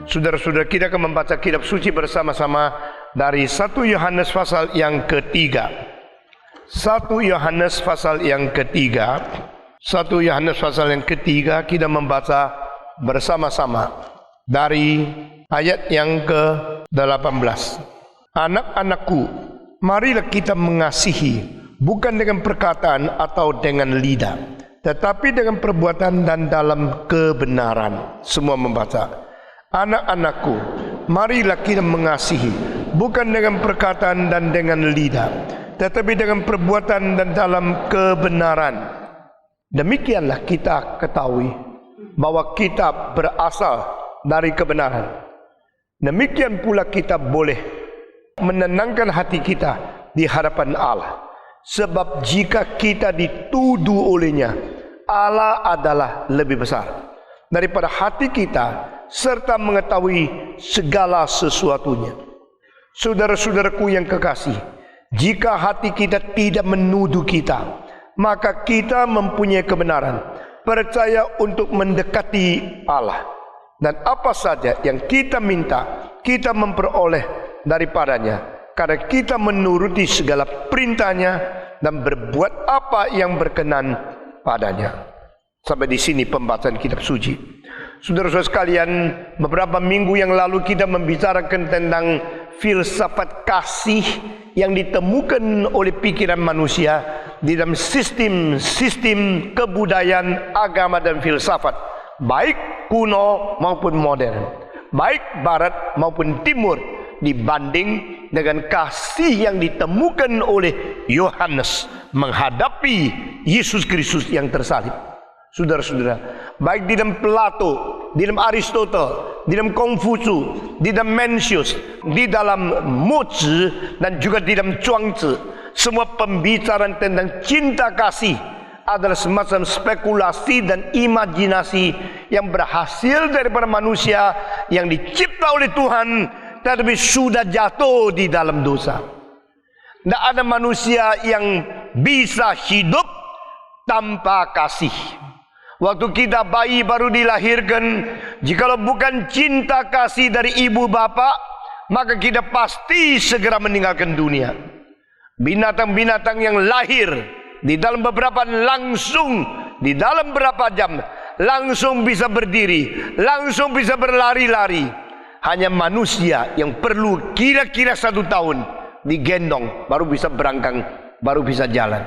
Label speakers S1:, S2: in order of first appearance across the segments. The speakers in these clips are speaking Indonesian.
S1: Saudara-saudara, kita akan membaca kitab suci bersama-sama dari 1 Yohanes pasal yang ketiga. 1 Yohanes pasal yang ketiga. 1 Yohanes pasal yang ketiga, kita membaca bersama-sama dari ayat yang ke-18. Anak-anakku, marilah kita mengasihi, bukan dengan perkataan atau dengan lidah, tetapi dengan perbuatan dan dalam kebenaran. Semua membaca. Anak-anakku, marilah kita mengasihi, bukan dengan perkataan dan dengan lidah, tetapi dengan perbuatan dan dalam kebenaran. Demikianlah kita ketahui bahwa kita berasal dari kebenaran. Demikian pula kita boleh menenangkan hati kita di hadapan Allah. Sebab jika kita dituduh olehnya, Allah adalah lebih besar daripada hati kita, serta mengetahui segala sesuatunya. Saudara-saudaraku yang kekasih, jika hati kita tidak menuduh kita, maka kita mempunyai kebenaran, percaya untuk mendekati Allah. Dan apa saja yang kita minta, kita memperoleh daripadanya, karena kita menuruti segala perintahnya dan berbuat apa yang berkenan padanya. Sampai di sini pembacaan kitab suci. Saudara-saudara sekalian, beberapa minggu yang lalu kita membicarakan tentang filsafat kasih yang ditemukan oleh pikiran manusia di dalam sistem kebudayaan, agama dan filsafat, baik kuno maupun modern, baik barat maupun timur, dibanding dengan kasih yang ditemukan oleh Yohanes menghadapi Yesus Kristus yang tersalib. Saudara-saudara, baik di dalam Plato, di dalam Aristotle, di dalam Konghucu, di dalam Mencius, di dalam Mozi, dan juga di dalam Zhuangzi, semua pembicaraan tentang cinta kasih adalah semacam spekulasi dan imajinasi yang berhasil daripada manusia yang dicipta oleh Tuhan, tetapi sudah jatuh di dalam dosa. Tidak ada manusia yang bisa hidup tanpa kasih. Waktu kita bayi baru dilahirkan, jikalau bukan cinta kasih dari ibu bapa, maka kita pasti segera meninggalkan dunia. Binatang-binatang yang lahir di dalam beberapa langsung, di dalam beberapa jam, langsung bisa berdiri, langsung bisa berlari-lari. Hanya manusia yang perlu kira-kira 1 tahun digendong, baru bisa berangkang, baru bisa jalan.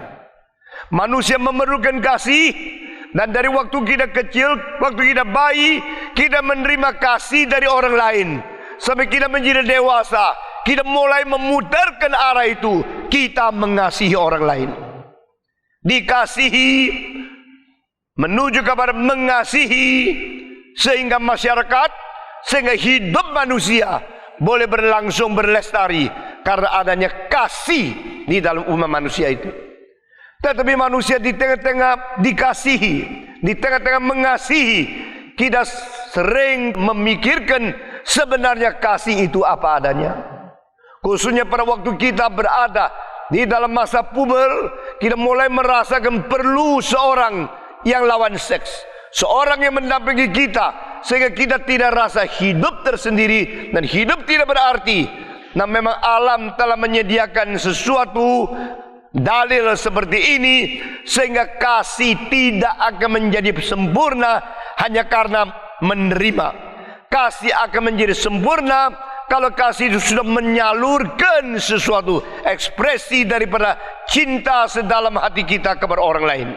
S1: Manusia memerlukan kasih. Dan dari waktu kita kecil, waktu kita bayi, kita menerima kasih dari orang lain. Sampai kita menjadi dewasa, kita mulai memutarkan arah itu. Kita mengasihi orang lain. Dikasihi, menuju kepada mengasihi, sehingga masyarakat, sehingga hidup manusia boleh berlangsung berlestari karena adanya kasih di dalam umat manusia itu. Tetapi manusia di tengah-tengah dikasihi, di tengah-tengah mengasihi, kita sering memikirkan sebenarnya kasih itu apa adanya. Khususnya pada waktu kita berada di dalam masa puber, kita mulai merasakan perlu seorang yang lawan seks, seorang yang mendampingi kita, sehingga kita tidak rasa hidup tersendiri dan hidup tidak berarti. Nah, memang alam telah menyediakan sesuatu dalil seperti ini, sehingga kasih tidak akan menjadi sempurna hanya karena menerima. Kasih akan menjadi sempurna kalau kasih itu sudah menyalurkan sesuatu ekspresi daripada cinta sedalam hati kita kepada orang lain.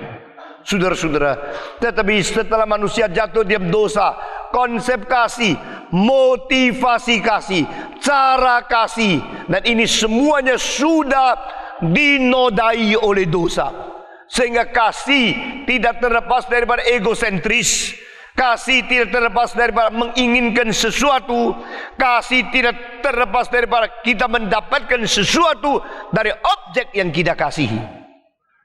S1: Saudara-saudara, tetapi setelah manusia jatuh dalam dosa, konsep kasih, motivasi kasih, cara kasih, dan ini semuanya sudah dinodai oleh dosa. Sehingga kasih tidak terlepas daripada egosentris, kasih tidak terlepas daripada menginginkan sesuatu, kasih tidak terlepas daripada kita mendapatkan sesuatu dari objek yang kita kasihi.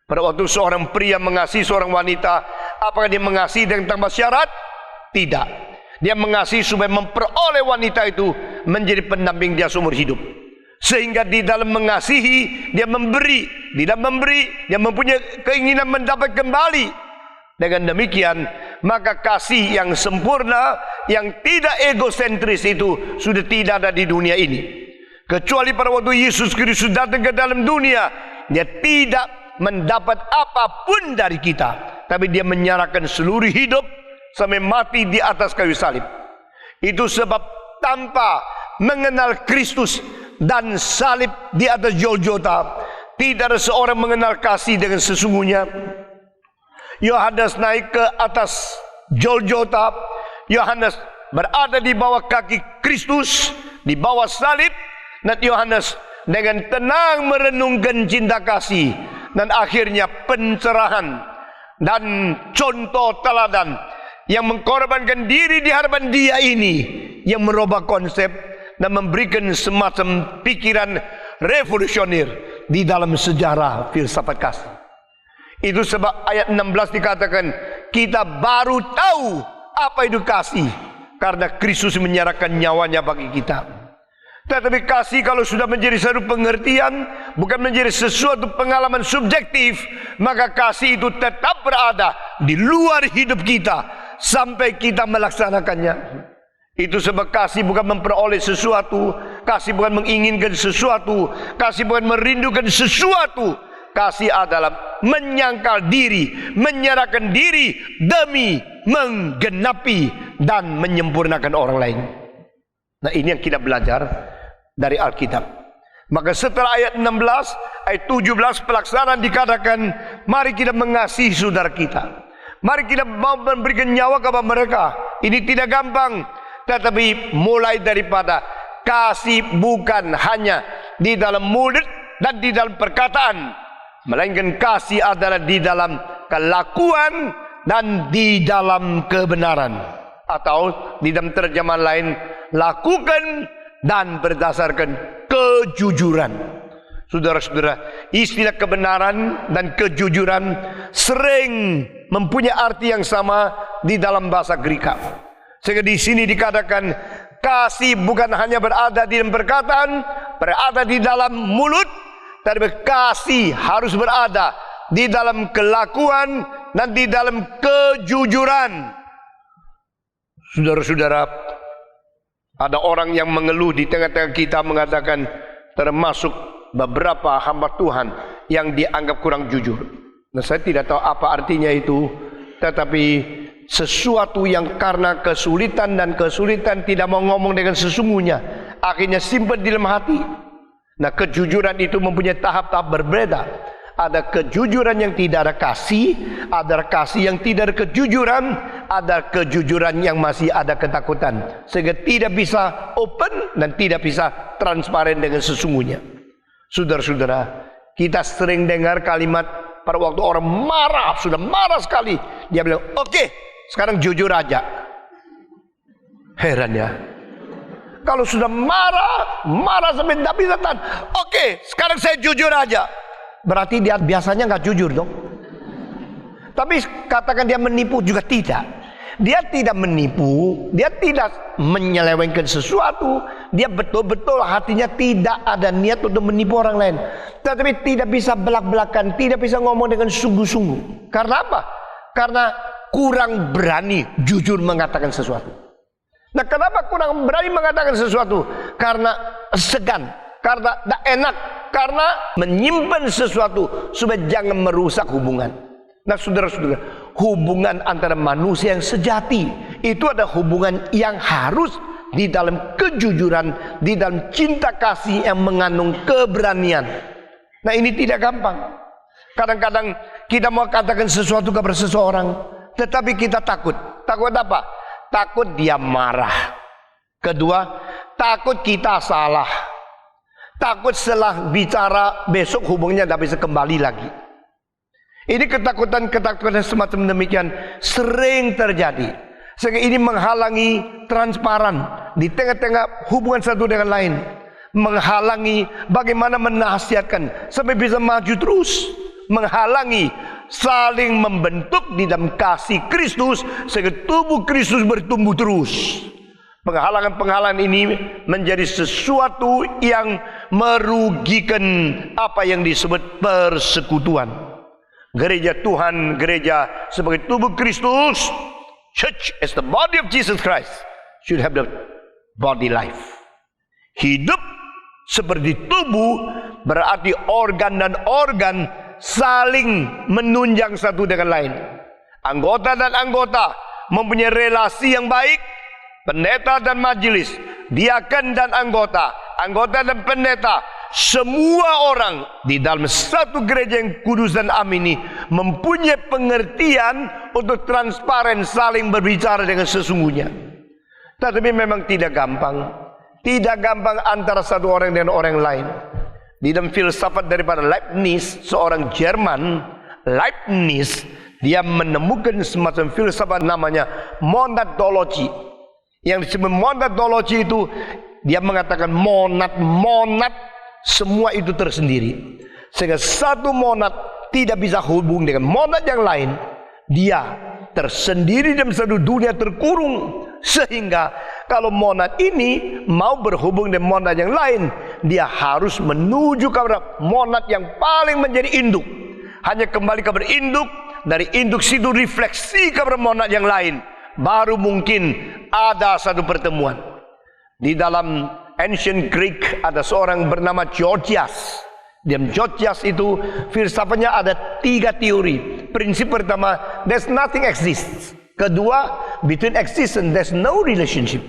S1: Pada waktu seorang pria mengasihi seorang wanita, apakah dia mengasihi dengan tanpa syarat? Tidak. Dia mengasihi supaya memperoleh wanita itu menjadi pendamping dia seumur hidup. Sehingga di dalam mengasihi, dia memberi. Di dalam memberi, dia mempunyai keinginan mendapat kembali. Dengan demikian, maka kasih yang sempurna, yang tidak egosentris itu sudah tidak ada di dunia ini. Kecuali pada waktu Yesus Kristus datang ke dalam dunia, dia tidak mendapat apapun dari kita, tapi dia menyerahkan seluruh hidup sampai mati di atas kayu salib. Itu sebab tanpa mengenal Kristus dan salib di atas Golgota, tidak ada seorang mengenal kasih dengan sesungguhnya. Yohanes naik ke atas Golgota. Yohanes berada di bawah kaki Kristus, di bawah salib, dan Yohanes dengan tenang merenungkan cinta kasih, dan akhirnya pencerahan dan contoh teladan yang mengkorbankan diri di hadapan dia ini, yang merubah konsep dan memberikan semacam pikiran revolusioner di dalam sejarah filsafat kasih. Itu sebab ayat 16 dikatakan, kita baru tahu apa itu kasih karena Kristus menyerahkan nyawanya bagi kita. Tetapi kasih kalau sudah menjadi satu pengertian, bukan menjadi sesuatu pengalaman subjektif, maka kasih itu tetap berada di luar hidup kita sampai kita melaksanakannya. Itu sebab kasih bukan memperoleh sesuatu, kasih bukan menginginkan sesuatu, kasih bukan merindukan sesuatu. Kasih adalah menyangkal diri, menyerahkan diri demi menggenapi dan menyempurnakan orang lain. Nah, ini yang kita belajar dari Alkitab. Maka setelah ayat 16, ayat 17 pelaksanaan dikatakan, mari kita mengasihi saudara kita. Mari kita mau memberikan nyawa kepada mereka. Ini tidak gampang, tetapi mulai daripada kasih bukan hanya di dalam mulut dan di dalam perkataan, melainkan kasih adalah di dalam kelakuan dan di dalam kebenaran. Atau di dalam terjemahan lain, lakukan dan berdasarkan kejujuran. Saudara-saudara, istilah kebenaran dan kejujuran sering mempunyai arti yang sama di dalam bahasa Greek. Sehingga di sini dikatakan kasih bukan hanya berada di dalam perkataan, berada di dalam mulut, tapi kasih harus berada di dalam kelakuan dan di dalam kejujuran. Saudara-saudara, ada orang yang mengeluh di tengah-tengah kita mengatakan, termasuk beberapa hamba Tuhan yang dianggap kurang jujur. Nah, saya tidak tahu apa artinya itu, tetapi sesuatu yang karena kesulitan tidak mau ngomong dengan sesungguhnya, akhirnya simpan di dalam hati. Nah, kejujuran itu mempunyai tahap-tahap berbeda. Ada kejujuran yang tidak ada kasih, ada kasih yang tidak ada kejujuran, ada kejujuran yang masih ada ketakutan, sehingga tidak bisa open dan tidak bisa transparan dengan sesungguhnya. Saudara-saudara, kita sering dengar kalimat pada waktu orang marah, sudah marah sekali, dia bilang, oke, sekarang jujur aja. Heran ya, kalau sudah marah sampai tidak bisa tahan, oke, sekarang saya jujur aja. Berarti dia biasanya nggak jujur dong. Tapi katakan dia menipu juga tidak. Dia tidak menipu, dia tidak menyelewengkan sesuatu. Dia betul-betul hatinya tidak ada niat untuk menipu orang lain. Tetapi tidak bisa belak-belakan, tidak bisa ngomong dengan sungguh-sungguh. Karena apa? Karena kurang berani jujur mengatakan sesuatu. Nah, kenapa kurang berani mengatakan sesuatu? Karena segan, karena tidak enak, karena menyimpan sesuatu supaya jangan merusak hubungan. Nah, saudara-saudara, hubungan antara manusia yang sejati itu ada hubungan yang harus di dalam kejujuran, di dalam cinta kasih yang mengandung keberanian. Nah, ini tidak gampang. Kadang-kadang kita mau katakan sesuatu kepada seseorang, tetapi kita takut. Takut apa? Takut dia marah. Kedua, takut kita salah. Takut setelah bicara besok hubungannya tidak bisa kembali lagi. Ini ketakutan-ketakutan semacam demikian sering terjadi. Sehingga ini menghalangi transparan di tengah-tengah hubungan satu dengan lain. Menghalangi bagaimana menasihatkan sampai bisa maju terus. Menghalangi saling membentuk di dalam kasih Kristus sehingga tubuh Kristus bertumbuh terus. Penghalangan-penghalangan ini menjadi sesuatu yang merugikan apa yang disebut persekutuan. Gereja Tuhan, gereja sebagai tubuh Kristus, church as the body of Jesus Christ, should have the body life. Hidup seperti tubuh berarti organ dan organ saling menunjang satu dengan lain. Anggota dan anggota mempunyai relasi yang baik. Pendeta dan majelis, diaken dan anggota, anggota dan pendeta, semua orang di dalam satu gereja yang kudus dan am ini mempunyai pengertian untuk transparan saling berbicara dengan sesungguhnya. Tetapi memang tidak gampang. Tidak gampang antara satu orang dengan orang lain. Di dalam filsafat daripada Leibniz, seorang Jerman, Leibniz, dia menemukan semacam filsafat namanya monadology. Yang disebut monadology itu, dia mengatakan monad semua itu tersendiri. Sehingga satu monad tidak bisa hubung dengan monad yang lain. Dia tersendiri dalam satu dunia terkurung. Sehingga kalau monad ini mau berhubung dengan monad yang lain, dia harus menuju kepada monad yang paling menjadi induk. Hanya kembali kepada induk, dari induk situ refleksi kepada monad yang lain, baru mungkin ada satu pertemuan. Di dalam ancient Greek ada seorang bernama Gorgias. Dalam Gorgias itu filsafatnya ada 3 teori. Prinsip pertama, there's nothing exists. Kedua, between existence there's no relationship.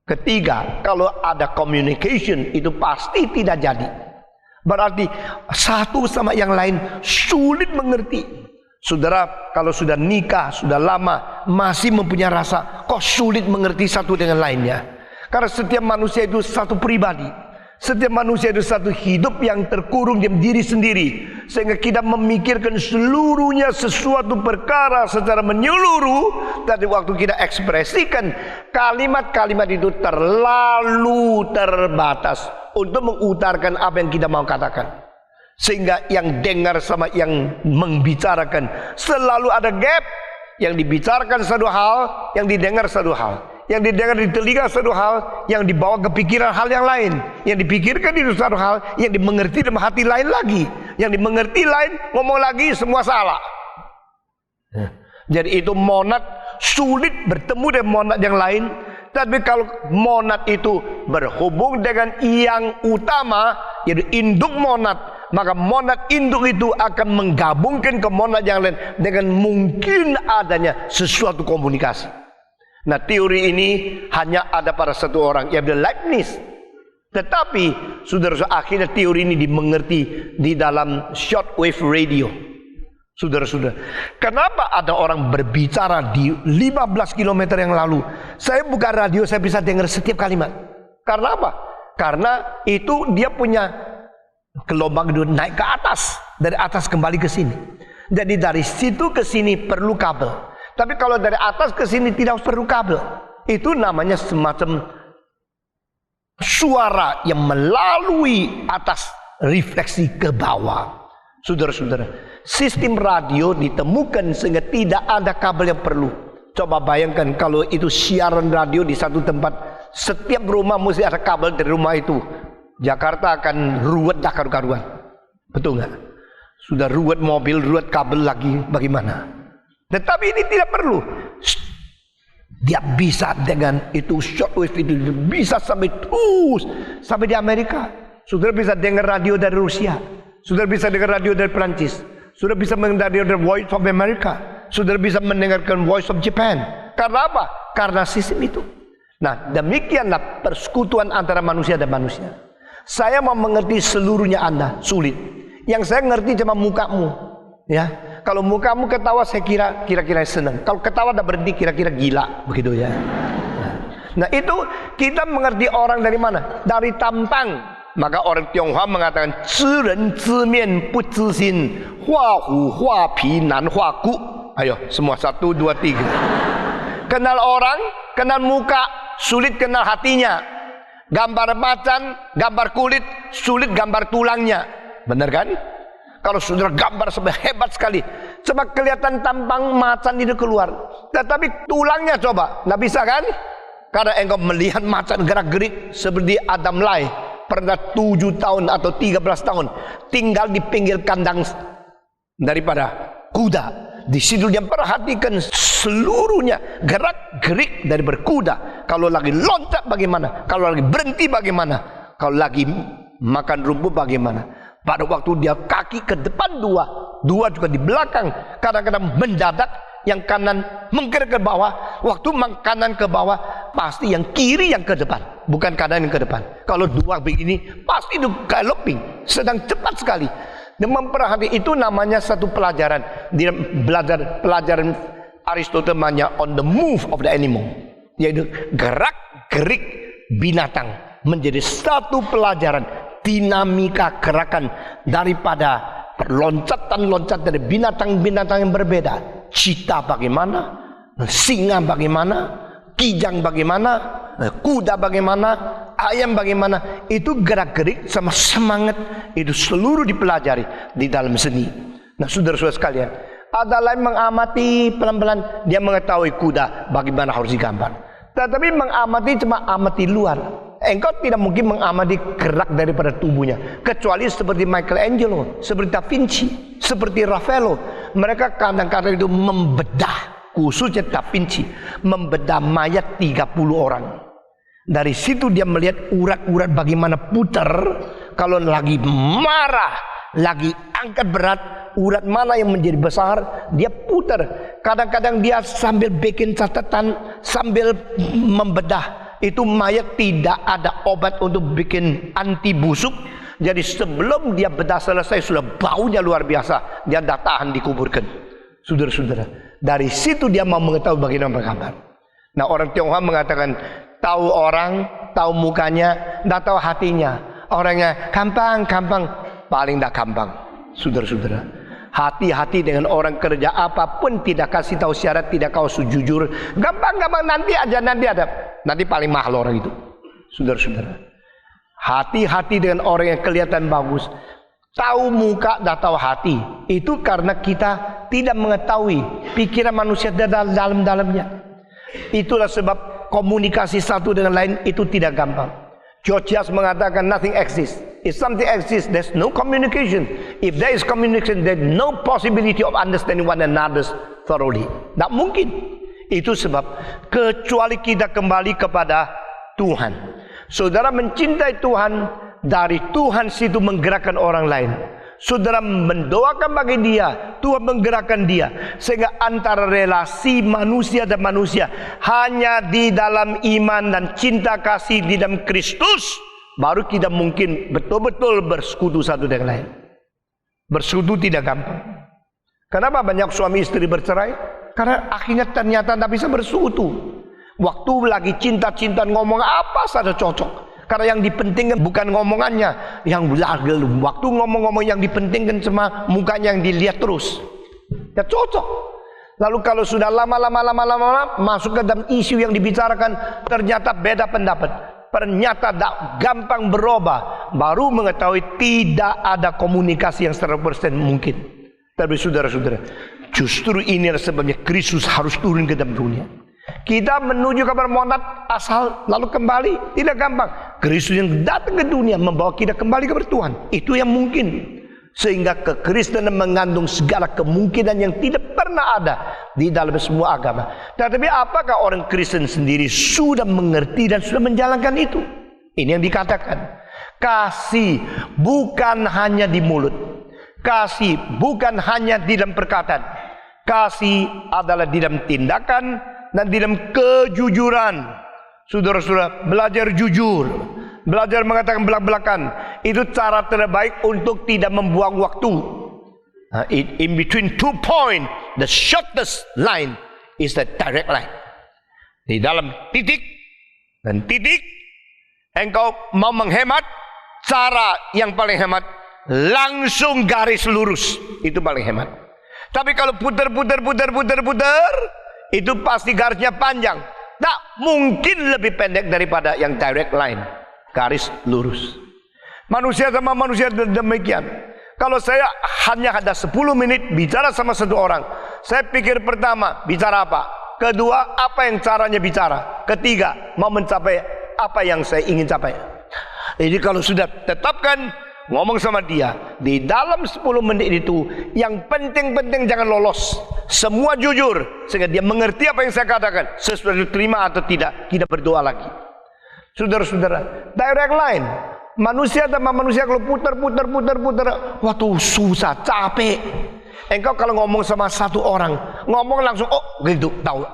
S1: Ketiga, kalau ada communication itu pasti tidak jadi. Berarti satu sama yang lain sulit mengerti. Saudara, kalau sudah nikah, sudah lama, masih mempunyai rasa kok sulit mengerti satu dengan lainnya. Karena setiap manusia itu satu pribadi. Setiap manusia itu satu hidup yang terkurung dalam diri sendiri. Sehingga kita memikirkan seluruhnya sesuatu perkara secara menyeluruh. Tapi waktu kita ekspresikan, kalimat-kalimat itu terlalu terbatas untuk mengutarakan apa yang kita mau katakan. Sehingga yang dengar sama yang membicarakan selalu ada gap. Yang dibicarakan satu hal, yang didengar satu hal. Yang didengar di telinga satu hal, yang dibawa ke pikiran hal yang lain. Yang dipikirkan itu satu hal, yang dimengerti dalam hati lain lagi. Yang dimengerti lain, ngomong lagi, semua salah. Jadi itu monad sulit bertemu dengan monad yang lain. Tapi kalau monad itu berhubung dengan yang utama, yaitu induk monad, maka monad induk itu akan menggabungkan ke monad yang lain dengan mungkin adanya sesuatu komunikasi. Nah, teori ini hanya ada pada satu orang, yaitu Leibniz. Tetapi saudara-saudara, akhirnya teori ini dimengerti di dalam shortwave radio. Saudara-saudara, kenapa ada orang berbicara di 15 km yang lalu? Saya buka radio, saya bisa dengar setiap kalimat. Karena apa? Karena itu dia punya gelombang itu naik ke atas, dari atas kembali ke sini. Jadi dari situ ke sini perlu kabel. Tapi kalau dari atas ke sini tidak perlu kabel. Itu namanya semacam suara yang melalui atas refleksi ke bawah. Saudara-saudara, sistem radio ditemukan sehingga tidak ada kabel yang perlu. Coba bayangkan kalau itu siaran radio di satu tempat, setiap rumah mesti ada kabel dari rumah itu. Jakarta akan ruwet dah karu-karuan. Betul nggak? Sudah ruwet mobil, ruwet kabel lagi, bagaimana? Tetapi ini tidak perlu. Dia bisa dengan itu shortwave itu bisa sampai terus sampai di Amerika. Saudara bisa dengar radio dari Rusia. Saudara bisa dengar radio dari Perancis. Saudara bisa mendengar radio dari Voice of America. Saudara bisa mendengarkan Voice of Japan. Karena apa? Karena sistem itu. Nah, demikianlah persekutuan antara manusia dan manusia. Saya mau mengerti seluruhnya Anda sulit. Yang saya ngerti cuma mukamu, ya. Kalau mukamu ketawa saya kira-kira senang. Kalau ketawa dah berhenti kira-kira gila, begitu ya. Nah, itu kita mengerti orang dari mana? Dari tampang. Maka orang Tionghoa mengatakan 知人知面不知心，画虎画皮难画骨. Ayo, semua 1, 2, 3. Kenal orang, kenal muka, sulit kenal hatinya. Gambar macan, gambar kulit, sulit gambar tulangnya. Benar kan? Kalau saudara gambar sampai hebat sekali, coba kelihatan tampang macan itu keluar. Tetapi tulangnya coba, nggak bisa kan? Karena engkau melihat macan gerak-gerik seperti Adam Lai pernah 7 tahun atau 13 tahun tinggal di pinggir kandang daripada kuda. Di situ dia perhatikan seluruhnya gerak-gerik dari berkuda. Kalau lagi loncat bagaimana? Kalau lagi berhenti bagaimana? Kalau lagi makan rumput bagaimana? Pada waktu dia kaki ke depan dua juga di belakang. Kadang-kadang mendadak yang kanan menggerak ke bawah. Waktu kanan ke bawah, pasti yang kiri yang ke depan, bukan kanan yang ke depan. Kalau dua begini, pasti itu galloping, sedang cepat sekali. Dan memperhati itu namanya satu pelajaran. Dia belajar pelajaran Aristoteles namanya on the move of the animal, yaitu gerak-gerik binatang menjadi satu pelajaran dinamika gerakan daripada loncatan-loncat dari binatang-binatang yang berbeda. Cita bagaimana, singa bagaimana, kijang bagaimana, kuda bagaimana, ayam bagaimana. Itu gerak-gerik sama semangat itu seluruh dipelajari di dalam seni. Nah, saudara-saudara sekalian, ada lain mengamati pelan-pelan, dia mengetahui kuda bagaimana harus digambar. Tetapi mengamati cuma amati luar. Engkau tidak mungkin mengamati gerak daripada tubuhnya, kecuali seperti Michelangelo, seperti Da Vinci, seperti Raffaello. Mereka kadang-kadang itu membedah, khususnya Da Vinci, membedah mayat 30 orang. Dari situ dia melihat urat-urat bagaimana putar. Kalau lagi marah, lagi angkat berat, urat mana yang menjadi besar, dia putar. Kadang-kadang dia sambil bikin catatan, sambil membedah. Itu mayat tidak ada obat untuk bikin anti busuk. Jadi sebelum dia bedah selesai, sudah baunya luar biasa, dia dah tahan dikuburkan. Saudara-saudara, dari situ dia mau mengetahui bagaimana bergambar. Nah, orang Tionghoa mengatakan tahu orang, tahu mukanya, tidak tahu hatinya. Orangnya gampang, paling tidak gampang. Saudara-saudara, hati-hati dengan orang kerja apapun, tidak kasih tahu syarat, tidak kau jujur, gampang nanti ada, nanti paling mahal orang itu. Saudara-saudara, hati-hati dengan orang yang kelihatan bagus, tahu muka dan tahu hati. Itu karena kita tidak mengetahui pikiran manusia dalam-dalamnya. Itulah sebab komunikasi satu dengan lain itu tidak gampang. Georgias mengatakan nothing exists. If something exists, there's no communication. If there is communication, there's no possibility of understanding one another thoroughly. Tak mungkin. Itu sebab kecuali kita kembali kepada Tuhan. Saudara mencintai Tuhan, dari Tuhan situ menggerakkan orang lain. Saudara mendoakan bagi dia, Tuhan menggerakkan dia. Sehingga antara relasi manusia dan manusia hanya di dalam iman dan cinta kasih di dalam Kristus, baru kita mungkin betul-betul bersekutu satu dengan lain. Bersekutu tidak gampang. Kenapa banyak suami istri bercerai? Karena akhirnya ternyata tidak bisa bersekutu. Waktu lagi cinta-cintaan ngomong apa saja cocok. Karena yang dipentingkan bukan ngomongannya, yang waktu ngomong-ngomong yang dipentingkan cuma mukanya yang dilihat terus. Ya cocok. Lalu kalau sudah lama masuk ke dalam isu yang dibicarakan, ternyata beda pendapat. Ternyata gampang berubah. Baru mengetahui tidak ada komunikasi yang 100% mungkin. Tapi saudara-saudara, justru inilah sebabnya Kristus harus turun ke dalam dunia. Kita menuju kabar monat asal lalu kembali tidak gampang. Kristus yang datang ke dunia membawa kita kembali kepada Tuhan. Itu yang mungkin. Sehingga kekristenan mengandung segala kemungkinan yang tidak pernah ada di dalam semua agama. Tetapi apakah orang Kristen sendiri sudah mengerti dan sudah menjalankan itu? Ini yang dikatakan. Kasih bukan hanya di mulut. Kasih bukan hanya di dalam perkataan. Kasih adalah di dalam tindakan dan di dalam kejujuran. Saudara-saudara, belajar jujur, belajar mengatakan belak-belakan, itu cara terbaik untuk tidak membuang waktu. In between 2 points, the shortest line is the direct line. Di dalam titik dan titik, engkau mau menghemat, cara yang paling hemat langsung garis lurus, itu paling hemat. Tapi kalau putar, itu pasti garisnya panjang. Tak mungkin lebih pendek daripada yang direct line, garis lurus. Manusia sama manusia demikian. Kalau saya hanya ada 10 menit bicara sama satu orang, saya pikir pertama bicara apa? Kedua, apa yang caranya bicara. Ketiga, mau mencapai apa yang saya ingin capai. Jadi kalau sudah tetapkan, ngomong sama dia, di dalam 10 menit itu, yang penting-penting jangan lolos. Semua jujur, sehingga dia mengerti apa yang saya katakan. Sesudah diterima atau tidak, kita berdoa lagi. Saudara-saudara, direct line. Manusia sama manusia kalau putar, waktu susah, capek. Engkau kalau ngomong sama satu orang, ngomong langsung, oh gitu, tahu.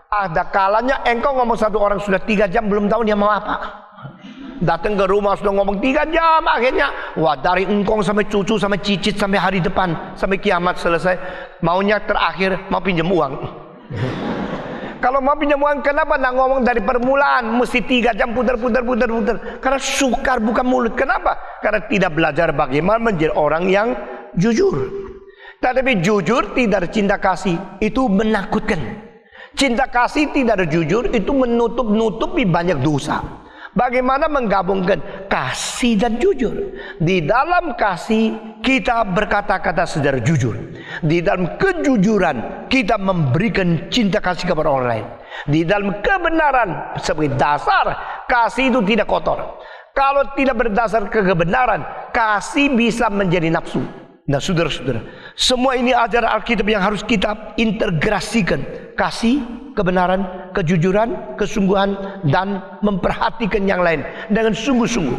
S1: Ada kalanya engkau ngomong satu orang sudah 3 jam belum tahu dia mau apa. Datang ke rumah sudah ngomong 3 jam, akhirnya wah, dari engkong sampai cucu sampai cicit sampai hari depan sampai kiamat selesai, maunya terakhir mau pinjam uang. Kalau mau pinjam uang, kenapa nak ngomong dari permulaan mesti 3 jam putar. Karena sukar buka mulut. Kenapa? Karena tidak belajar bagaimana menjadi orang yang jujur. Tetapi jujur tidak ada cinta kasih, itu menakutkan. Cinta kasih tidak ada jujur, itu menutupi banyak dosa. Bagaimana menggabungkan kasih dan jujur? Di dalam kasih kita berkata-kata secara jujur. Di dalam kejujuran kita memberikan cinta kasih kepada orang lain. Di dalam kebenaran sebagai dasar, kasih itu tidak kotor. Kalau tidak berdasar kebenaran, kasih bisa menjadi nafsu. Nah, saudara-saudara, semua ini ajaran Alkitab yang harus kita integrasikan. Kasih, kebenaran, kejujuran, kesungguhan, dan memperhatikan yang lain dengan sungguh-sungguh.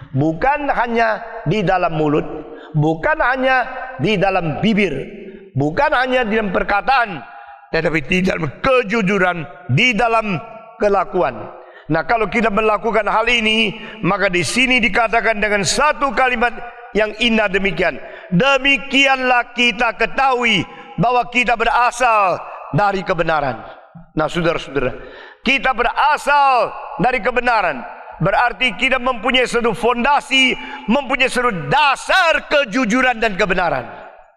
S1: Bukan hanya di dalam mulut, bukan hanya di dalam bibir, bukan hanya di dalam perkataan, tetapi di dalam kejujuran, di dalam kelakuan. Nah, kalau kita melakukan hal ini, maka di sini dikatakan dengan satu kalimat yang indah demikian. Demikianlah kita ketahui bahwa kita berasal dari kebenaran. Nah, saudara-saudara, kita berasal dari kebenaran. Berarti kita mempunyai satu fondasi, mempunyai satu dasar kejujuran dan kebenaran.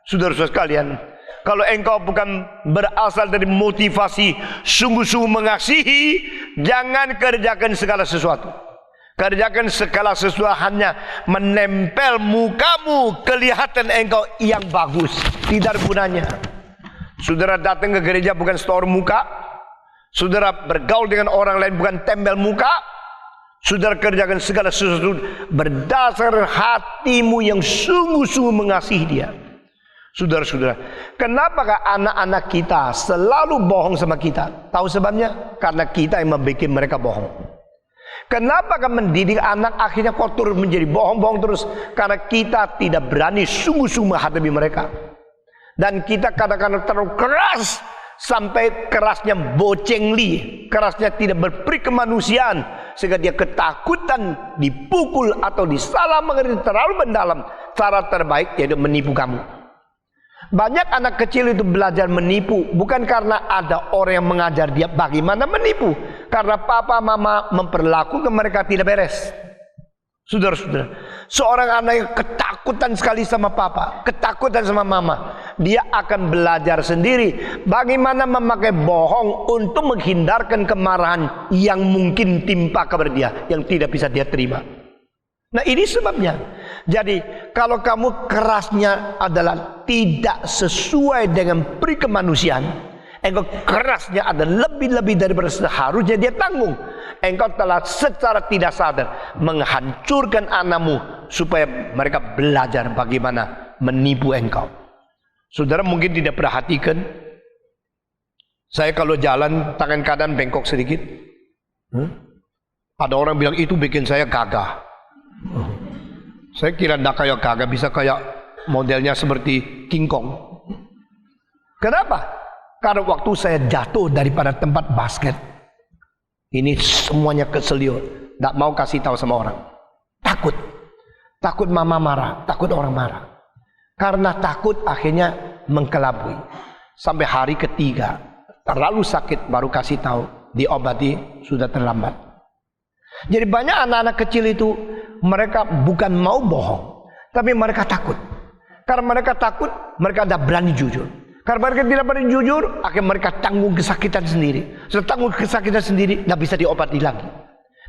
S1: Saudara-saudara sekalian, kalau engkau bukan berasal dari motivasi sungguh-sungguh mengasihi, jangan kerjakan segala sesuatu. Kerjakan segala sesuatu hanya menempel mukamu, kelihatan engkau yang bagus. Tidak ada gunanya. Saudara datang ke gereja bukan store muka. Saudara bergaul dengan orang lain bukan tempel muka. Saudara kerjakan segala sesuatu berdasar hatimu yang sungguh-sungguh mengasihi dia. Saudara-saudara, kenapakah anak-anak kita selalu bohong sama kita? Tahu sebabnya? Karena kita yang membuat mereka bohong. Kenapakah mendidik anak akhirnya kotor menjadi bohong-bohong terus? Karena kita tidak berani sungguh-sungguh menghadapi mereka. Dan kita kadang-kadang terlalu keras, sampai kerasnya bocengli, kerasnya tidak berperi kemanusiaan, sehingga dia ketakutan dipukul atau disalah mengerti terlalu mendalam. Cara terbaik yaitu menipu kamu. Banyak anak kecil itu belajar menipu bukan karena ada orang yang mengajar dia bagaimana menipu, karena papa mama memperlakukan mereka tidak beres. Saudara-saudara, seorang anak yang ketakutan sekali sama papa, ketakutan sama mama, dia akan belajar sendiri bagaimana memakai bohong untuk menghindarkan kemarahan yang mungkin timpa kepada dia, yang tidak bisa dia terima. Nah, ini sebabnya. Jadi kalau kamu kerasnya adalah tidak sesuai dengan peri kemanusiaan, engkau kerasnya ada lebih-lebih daripada seharusnya dia tanggung, engkau telah secara tidak sadar menghancurkan anakmu supaya mereka belajar bagaimana menipu engkau. Saudara mungkin tidak perhatikan, saya kalau jalan tangan kanan bengkok sedikit, ada orang bilang itu bikin saya gagah. Saya kira tidak kayak gagah, bisa kayak modelnya seperti King Kong. Kenapa? Karena waktu saya jatuh daripada tempat basket, ini semuanya keseliut, tidak mau kasih tahu sama orang. Takut mama marah, takut orang marah. Karena takut akhirnya mengkelabui. Sampai hari ketiga terlalu sakit baru kasih tahu, diobati sudah terlambat. Jadi banyak anak-anak kecil itu mereka bukan mau bohong, tapi mereka takut. Karena mereka takut, mereka tidak berani jujur. Karena mereka tidak berani jujur, akhirnya mereka tanggung kesakitan sendiri. Setelah tanggung kesakitan sendiri, tidak bisa diobati lagi.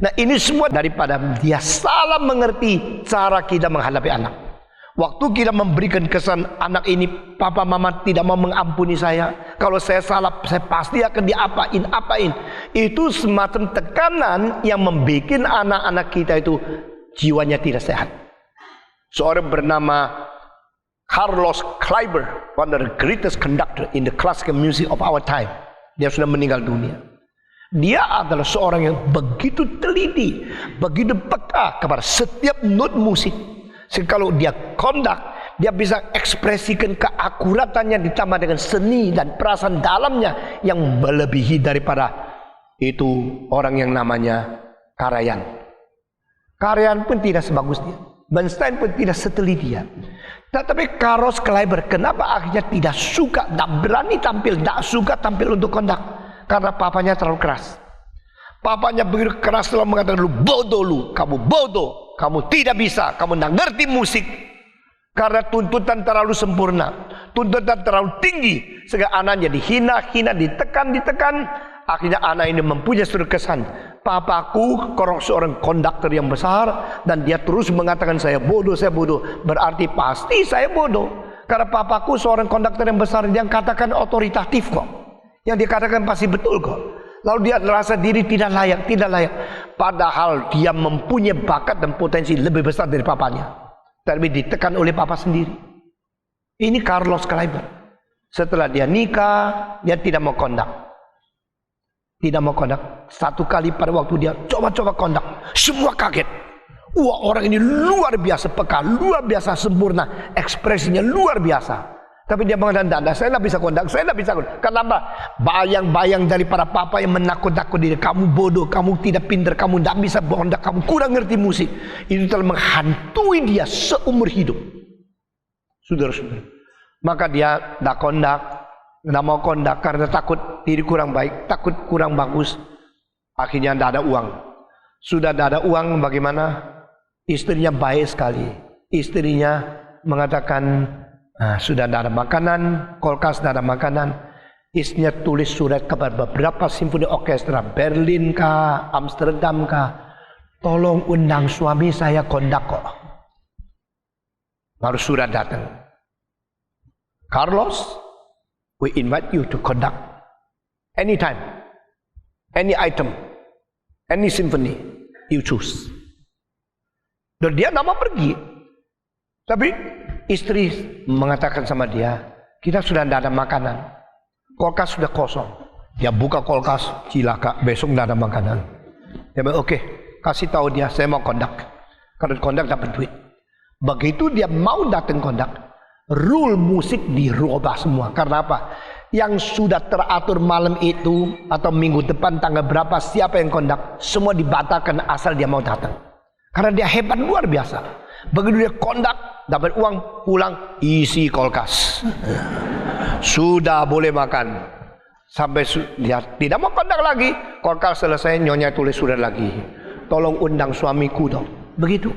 S1: Nah, ini semua daripada dia salah mengerti cara kita menghadapi anak. Waktu kita memberikan kesan anak ini, papa mama tidak mau mengampuni saya, Kalau saya salah, saya pasti akan apain. Itu semacam tekanan yang membuat anak-anak kita itu jiwanya tidak sehat. Seorang bernama Carlos Kleiber, one of the greatest conductor in the classical music of our time. Dia sudah meninggal dunia. Dia adalah seorang yang begitu teliti, begitu peka kepada setiap not musik. Sehingga kalau dia kondak, dia bisa ekspresikan keakuratannya ditambah dengan seni dan perasaan dalamnya yang melebihi daripada itu orang yang namanya Karajan. Karajan pun tidak sebagus dia. Bernstein pun tidak seteliti dia. Tetapi Carlos Kleiber kenapa akhirnya tidak suka, tidak berani tampil, tidak suka tampil untuk kondak? Karena papanya terlalu keras. Papanya begitu keras selalu mengatakan, lu bodoh lu, kamu bodoh, kamu tidak bisa, kamu tidak ngerti musik. Karena tuntutan terlalu sempurna, tuntutan terlalu tinggi, sehingga anaknya dihina, ditekan. Akhirnya anak ini mempunyai suatu kesan, papaku seorang konduktor yang besar, dan dia terus mengatakan saya bodoh, berarti pasti saya bodoh. Karena papaku seorang konduktor yang besar, yang katakan otoritatif kok. Yang dikatakan pasti betul kok. Lalu dia merasa diri tidak layak. Padahal dia mempunyai bakat dan potensi lebih besar dari papanya. Tapi ditekan oleh papa sendiri. Ini Carlos Kleiber. Setelah dia nikah, dia tidak mau kondak. Satu kali pada waktu dia coba kondak, semua kaget. Wah, orang ini luar biasa peka, luar biasa sempurna, ekspresinya luar biasa. Tapi dia mengatakan, saya tidak bisa kondak. Kenapa? Bayang-bayang dari para papa yang menakut-nakuti dia. Kamu bodoh, kamu tidak pintar, kamu tidak bisa kondak, kamu kurang ngerti musik. Itu telah menghantui dia seumur hidup. Saudara-saudara. Maka dia tidak mau kondak karena takut diri kurang baik, takut kurang bagus. Akhirnya tidak ada uang. Sudah tidak ada uang, bagaimana? Istrinya baik sekali. Istrinya mengatakan, sudah tidak ada makanan, kulkas tidak ada makanan. Istrinya tulis surat kepada beberapa simfoni orkestra, Berlin kah, Amsterdam kah, tolong undang suami saya kondak kok. Baru surat datang. Carlos, we invite you to conduct anytime, any item, any symphony you choose. Dan dia tidak mau pergi. Tapi istri mengatakan sama dia, kita sudah tidak ada makanan, kulkas sudah kosong. Dia buka kulkas, cilaka, besok tidak ada makanan. Dia bilang, oke, kasih tahu dia, saya mau kondak. Karena kondak dapat duit. Begitu dia mau datang kondak, rule musik dirubah semua. Karena apa? Yang sudah teratur malam itu atau minggu depan tanggal berapa siapa yang kondak, semua dibatalkan asal dia mau datang. Karena dia hebat luar biasa. Begitu dia kondak, dapat uang, pulang, isi kulkas. Sudah boleh makan. Sampai dia tidak mau kondak lagi. Kulkas selesai, nyonya tulis surat lagi. Tolong undang suamiku dong. Begitu.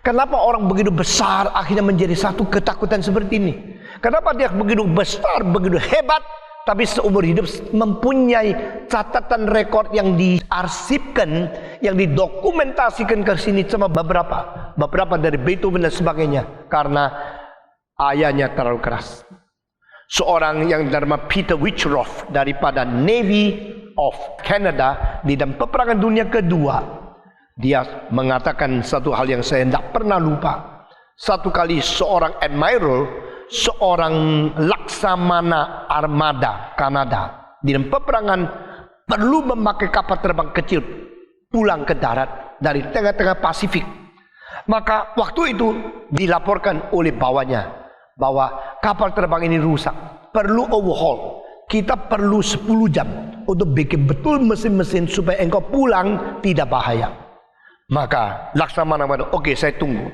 S1: Kenapa orang begitu besar akhirnya menjadi satu ketakutan seperti ini? Kenapa dia begitu besar, begitu hebat, tapi seumur hidup mempunyai catatan rekor yang diarsipkan, yang didokumentasikan ke sini cuma beberapa dari Beethoven dan sebagainya, karena ayahnya terlalu keras. Seorang yang bernama Peter Witcheroth daripada Navy of Canada di dalam peperangan dunia kedua, dia mengatakan satu hal yang saya tidak pernah lupa. Satu kali seorang admiral, seorang laksamana armada Kanada di dalam peperangan perlu memakai kapal terbang kecil pulang ke darat dari tengah-tengah Pasifik. Maka waktu itu dilaporkan oleh bawahnya bahwa kapal terbang ini rusak, perlu overhaul. Kita perlu 10 jam untuk bikin betul mesin-mesin supaya engkau pulang tidak bahaya. Maka laksamana mengatakan, oke, saya tunggu.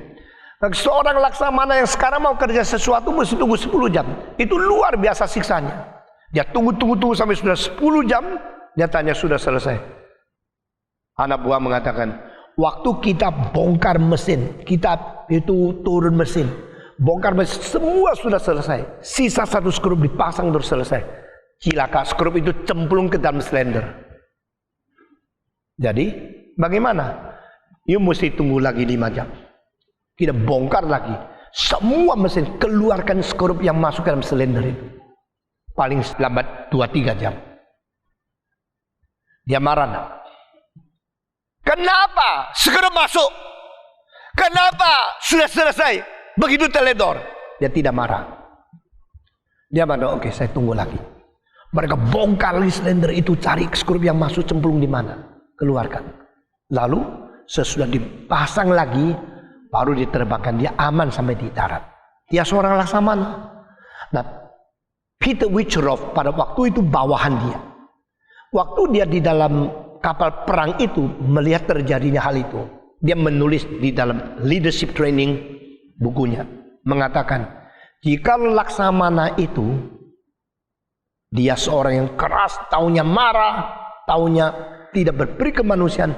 S1: Seorang laksamana yang sekarang mau kerja sesuatu mesti tunggu 10 jam. Itu luar biasa siksanya. Dia tunggu sampai sudah 10 jam. Dia tanya, sudah selesai? Anak buah mengatakan, waktu kita bongkar mesin, kita itu turun mesin, bongkar mesin, semua sudah selesai. Sisa satu skrup dipasang terus selesai. Cilaka, skrup itu cemplung ke dalam silinder. Jadi bagaimana? You mesti tunggu lagi 5 jam. Kita bongkar lagi semua mesin, keluarkan skrup yang masuk ke dalam silinder itu. paling lambat 2-3 jam. Dia marah nak? Kenapa segera masuk? Kenapa sudah selesai? Begitu teledor. Dia tidak marah. Dia marah, oke, saya tunggu lagi. Mereka bongkar silinder itu, cari skrup yang masuk cemplung di mana, keluarkan. Lalu sesudah dipasang lagi, baru diterbangkan. Dia aman sampai di darat. Dia seorang laksamana. Nah, Peter Witcherov pada waktu itu bawahan dia. Waktu dia di dalam kapal perang itu melihat terjadinya hal itu, dia menulis di dalam leadership training bukunya, mengatakan jika laksamana itu dia seorang yang keras, taunya marah, taunya tidak berperi kemanusiaan,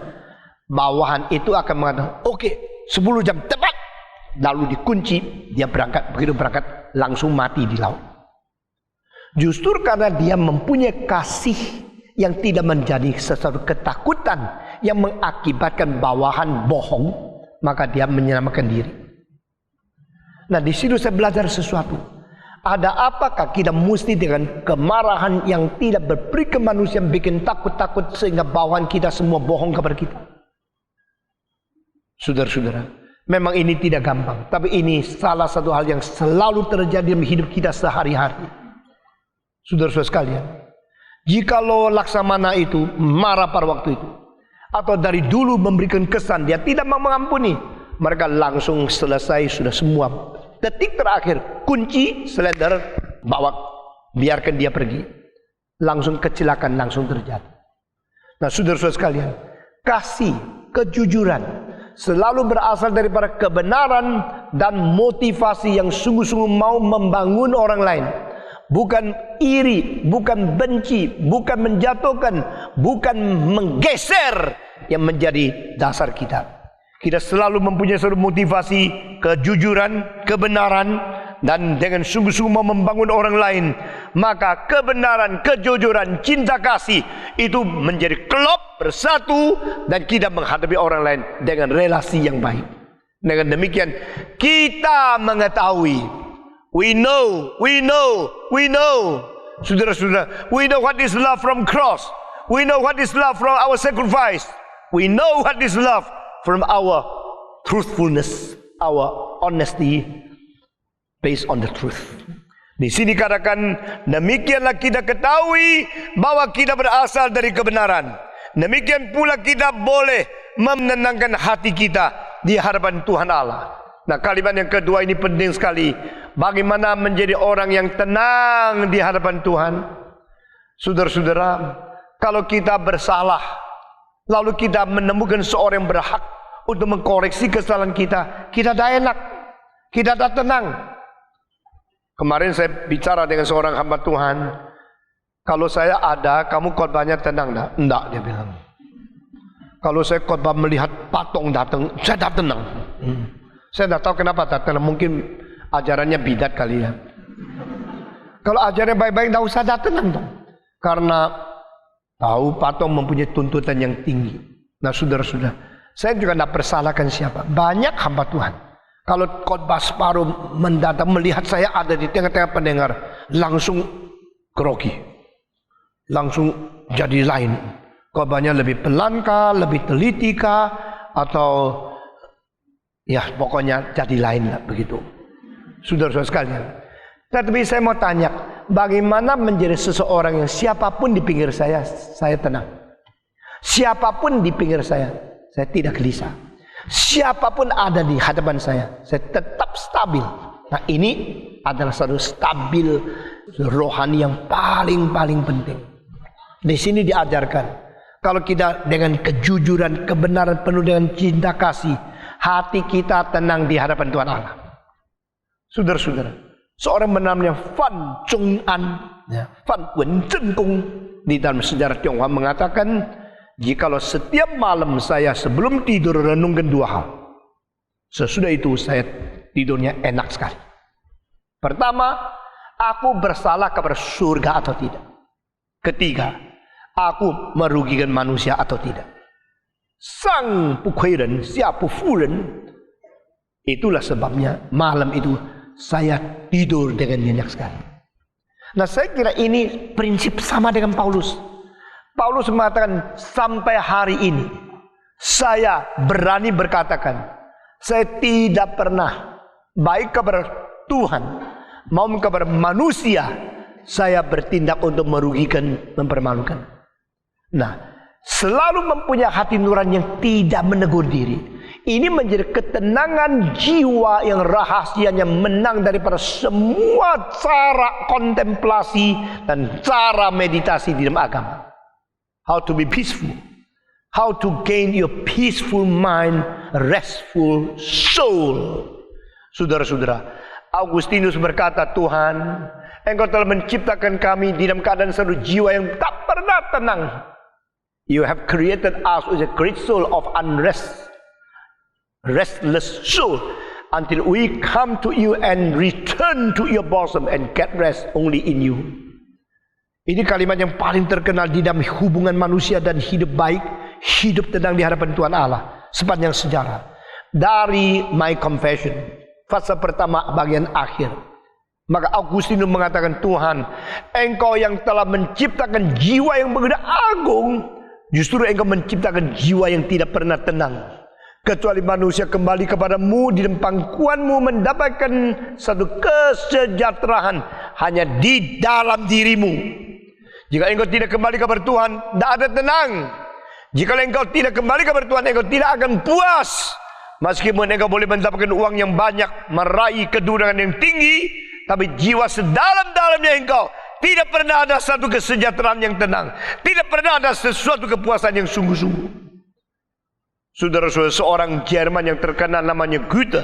S1: bawahan itu akan mengatakan oke, 10 jam tepat, lalu dikunci, dia berangkat. Begitu berangkat langsung mati di laut. Justru karena dia mempunyai kasih yang tidak menjadi sesuatu ketakutan yang mengakibatkan bawahan bohong, maka dia menyelamatkan diri. Nah, di situ saya belajar sesuatu. Ada apakah kita mesti dengan kemarahan yang tidak berperi kemanusiaan bikin takut-takut sehingga bawahan kita semua bohong kepada kita? Saudara-saudara, memang ini tidak gampang, tapi ini salah satu hal yang selalu terjadi dalam hidup kita sehari-hari. Saudara-saudara sekalian, jikalau laksamana itu marah pada waktu itu, atau dari dulu memberikan kesan dia tidak mau mengampuni, mereka langsung selesai sudah semua. Detik terakhir kunci silinder, bawa, biarkan dia pergi. Langsung kecelakaan langsung terjadi. Nah, saudara-saudara sekalian, kasih, kejujuran selalu berasal daripada kebenaran dan motivasi yang sungguh-sungguh mau membangun orang lain. Bukan iri, bukan benci, bukan menjatuhkan, bukan menggeser yang menjadi dasar kita. Kita selalu mempunyai suatu motivasi, kejujuran, kebenaran, dan dengan sungguh-sungguh mau membangun orang lain. Maka kebenaran, kejujuran, cinta kasih itu menjadi klop bersatu, dan kita menghadapi orang lain dengan relasi yang baik. Dengan demikian kita mengetahui, we know, saudara-saudara, we know what is love from cross, we know what is love from our sacrifice, we know what is love from our truthfulness, our honesty based on the truth. Di sini katakan, demikianlah kita ketahui bahwa kita berasal dari kebenaran. Demikian pula kita boleh menenangkan hati kita di hadapan Tuhan Allah. Nah, kalimat yang kedua ini penting sekali. Bagaimana menjadi orang yang tenang di hadapan Tuhan? Saudara-saudara, kalau kita bersalah, lalu kita menemukan seorang yang berhak untuk mengkoreksi kesalahan kita, kita dah enak, kita dah tenang. Kemarin saya bicara dengan seorang hamba Tuhan, kalau saya ada, kamu khotbahnya tenang dah? Enggak, dia bilang. Kalau saya khotbah melihat patung datang, saya dah tenang. Saya dah tahu kenapa dah tenang, mungkin ajarannya bidat kali ya. Kalau ajarannya baik-baik, dah usah dah tenang dong. Karena tahu patung mempunyai tuntutan yang tinggi. Nah, saudara-saudara, saya juga tidak persalahkan siapa. Banyak hamba Tuhan, kalau khotbah separuh mendatang melihat saya ada di tengah-tengah pendengar, langsung grogi, langsung jadi lain. Khotbahnya lebih pelan kah, lebih teliti kah, atau ya pokoknya jadi lain lah begitu. Saudara-saudara sekalian, tetapi saya mau tanya, bagaimana menjadi seseorang yang siapapun di pinggir saya tenang. Siapapun di pinggir saya tidak gelisah. Siapapun ada di hadapan saya tetap stabil. Nah, ini adalah satu stabil rohani yang paling penting. Di sini diajarkan, kalau kita dengan kejujuran, kebenaran penuh dengan cinta kasih, hati kita tenang di hadapan Tuhan Allah. Saudara-saudara, seorang bernama Fan Chung An, Fan Wen Zhen Gong, di dalam sejarah Tionghoa mengatakan, jikalau setiap malam saya sebelum tidur renungkan dua hal, sesudah itu saya tidurnya enak sekali. Pertama, aku bersalah kepada surga atau tidak. Ketiga, aku merugikan manusia atau tidak. Sang pu kui ren, xia pu fu ren. Itulah sebabnya malam itu saya tidur dengan nyenyak sekali. Nah, saya kira ini prinsip sama dengan Paulus. Paulus mengatakan, sampai hari ini saya berani berkatakan, saya tidak pernah baik kepada Tuhan maupun kepada manusia saya bertindak untuk merugikan, mempermalukan. Nah, selalu mempunyai hati nurani yang tidak menegur diri. Ini menjadi ketenangan jiwa yang rahasianya menang daripada semua cara kontemplasi dan cara meditasi di dalam agama. How to be peaceful. How to gain your peaceful mind, restful soul. Saudara-saudara, Augustinus berkata, Tuhan, Engkau telah menciptakan kami di dalam keadaan satu jiwa yang tak pernah tenang. You have created us with a great soul of unrest. Restless soul, until we come to you and return to your bosom and get rest only in you. Ini kalimat yang paling terkenal di dalam hubungan manusia dan hidup baik, hidup tenang di hadapan Tuhan Allah sepanjang sejarah. Dari My Confession, fase pertama bagian akhir, maka Augustinus mengatakan, Tuhan, Engkau yang telah menciptakan jiwa yang begitu agung, justru Engkau menciptakan jiwa yang tidak pernah tenang. Kecuali manusia kembali kepadamu di dalam pangkuanmu mendapatkan satu kesejahteraan hanya di dalam dirimu. Jika engkau tidak kembali kepada Tuhan, tidak ada tenang. Jika engkau tidak kembali kepada Tuhan, engkau tidak akan puas. Meskipun engkau boleh mendapatkan uang yang banyak, meraih kedudukan yang tinggi, tapi jiwa sedalam-dalamnya engkau tidak pernah ada satu kesejahteraan yang tenang. Tidak pernah ada sesuatu kepuasan yang sungguh-sungguh. Saudara-saudara, seorang Jerman yang terkenal namanya Goethe.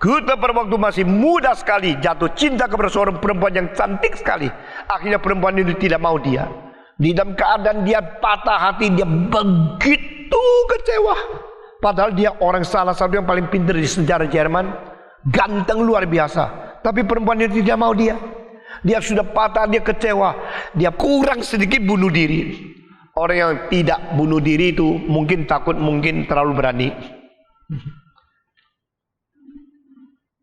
S1: Goethe pada waktu masih muda sekali jatuh cinta kepada seorang perempuan yang cantik sekali. Akhirnya perempuan itu tidak mau dia. Di dalam keadaan dia patah hati, dia begitu kecewa. Padahal dia orang salah satu yang paling pintar di sejarah Jerman, ganteng luar biasa. Tapi perempuan itu tidak mau dia. Dia sudah patah, dia kecewa. Dia kurang sedikit bunuh diri. Orang yang tidak bunuh diri itu mungkin takut, mungkin terlalu berani.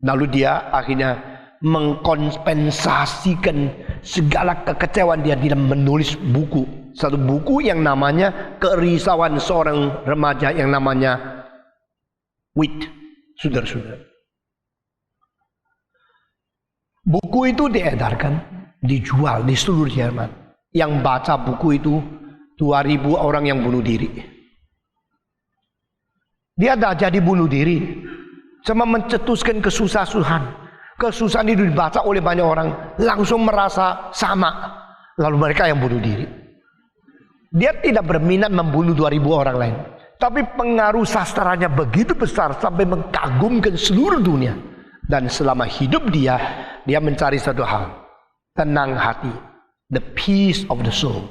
S1: Lalu dia akhirnya mengkompensasikan segala kekecewaan dia dalam menulis buku. Satu buku yang namanya Kerisauan Seorang Remaja yang namanya Wit. Saudara-saudara, buku itu diedarkan, dijual di seluruh Jerman. Yang baca buku itu 2.000 orang yang bunuh diri. Dia tidak jadi bunuh diri, cuma mencetuskan kesusahan. Kesusahan itu dibaca oleh banyak orang, langsung merasa sama. Lalu mereka yang bunuh diri. Dia tidak berminat membunuh 2.000 orang lain, tapi pengaruh sastranya begitu besar sampai mengagumkan seluruh dunia. Dan selama hidup dia mencari satu hal, tenang hati, the peace of the soul.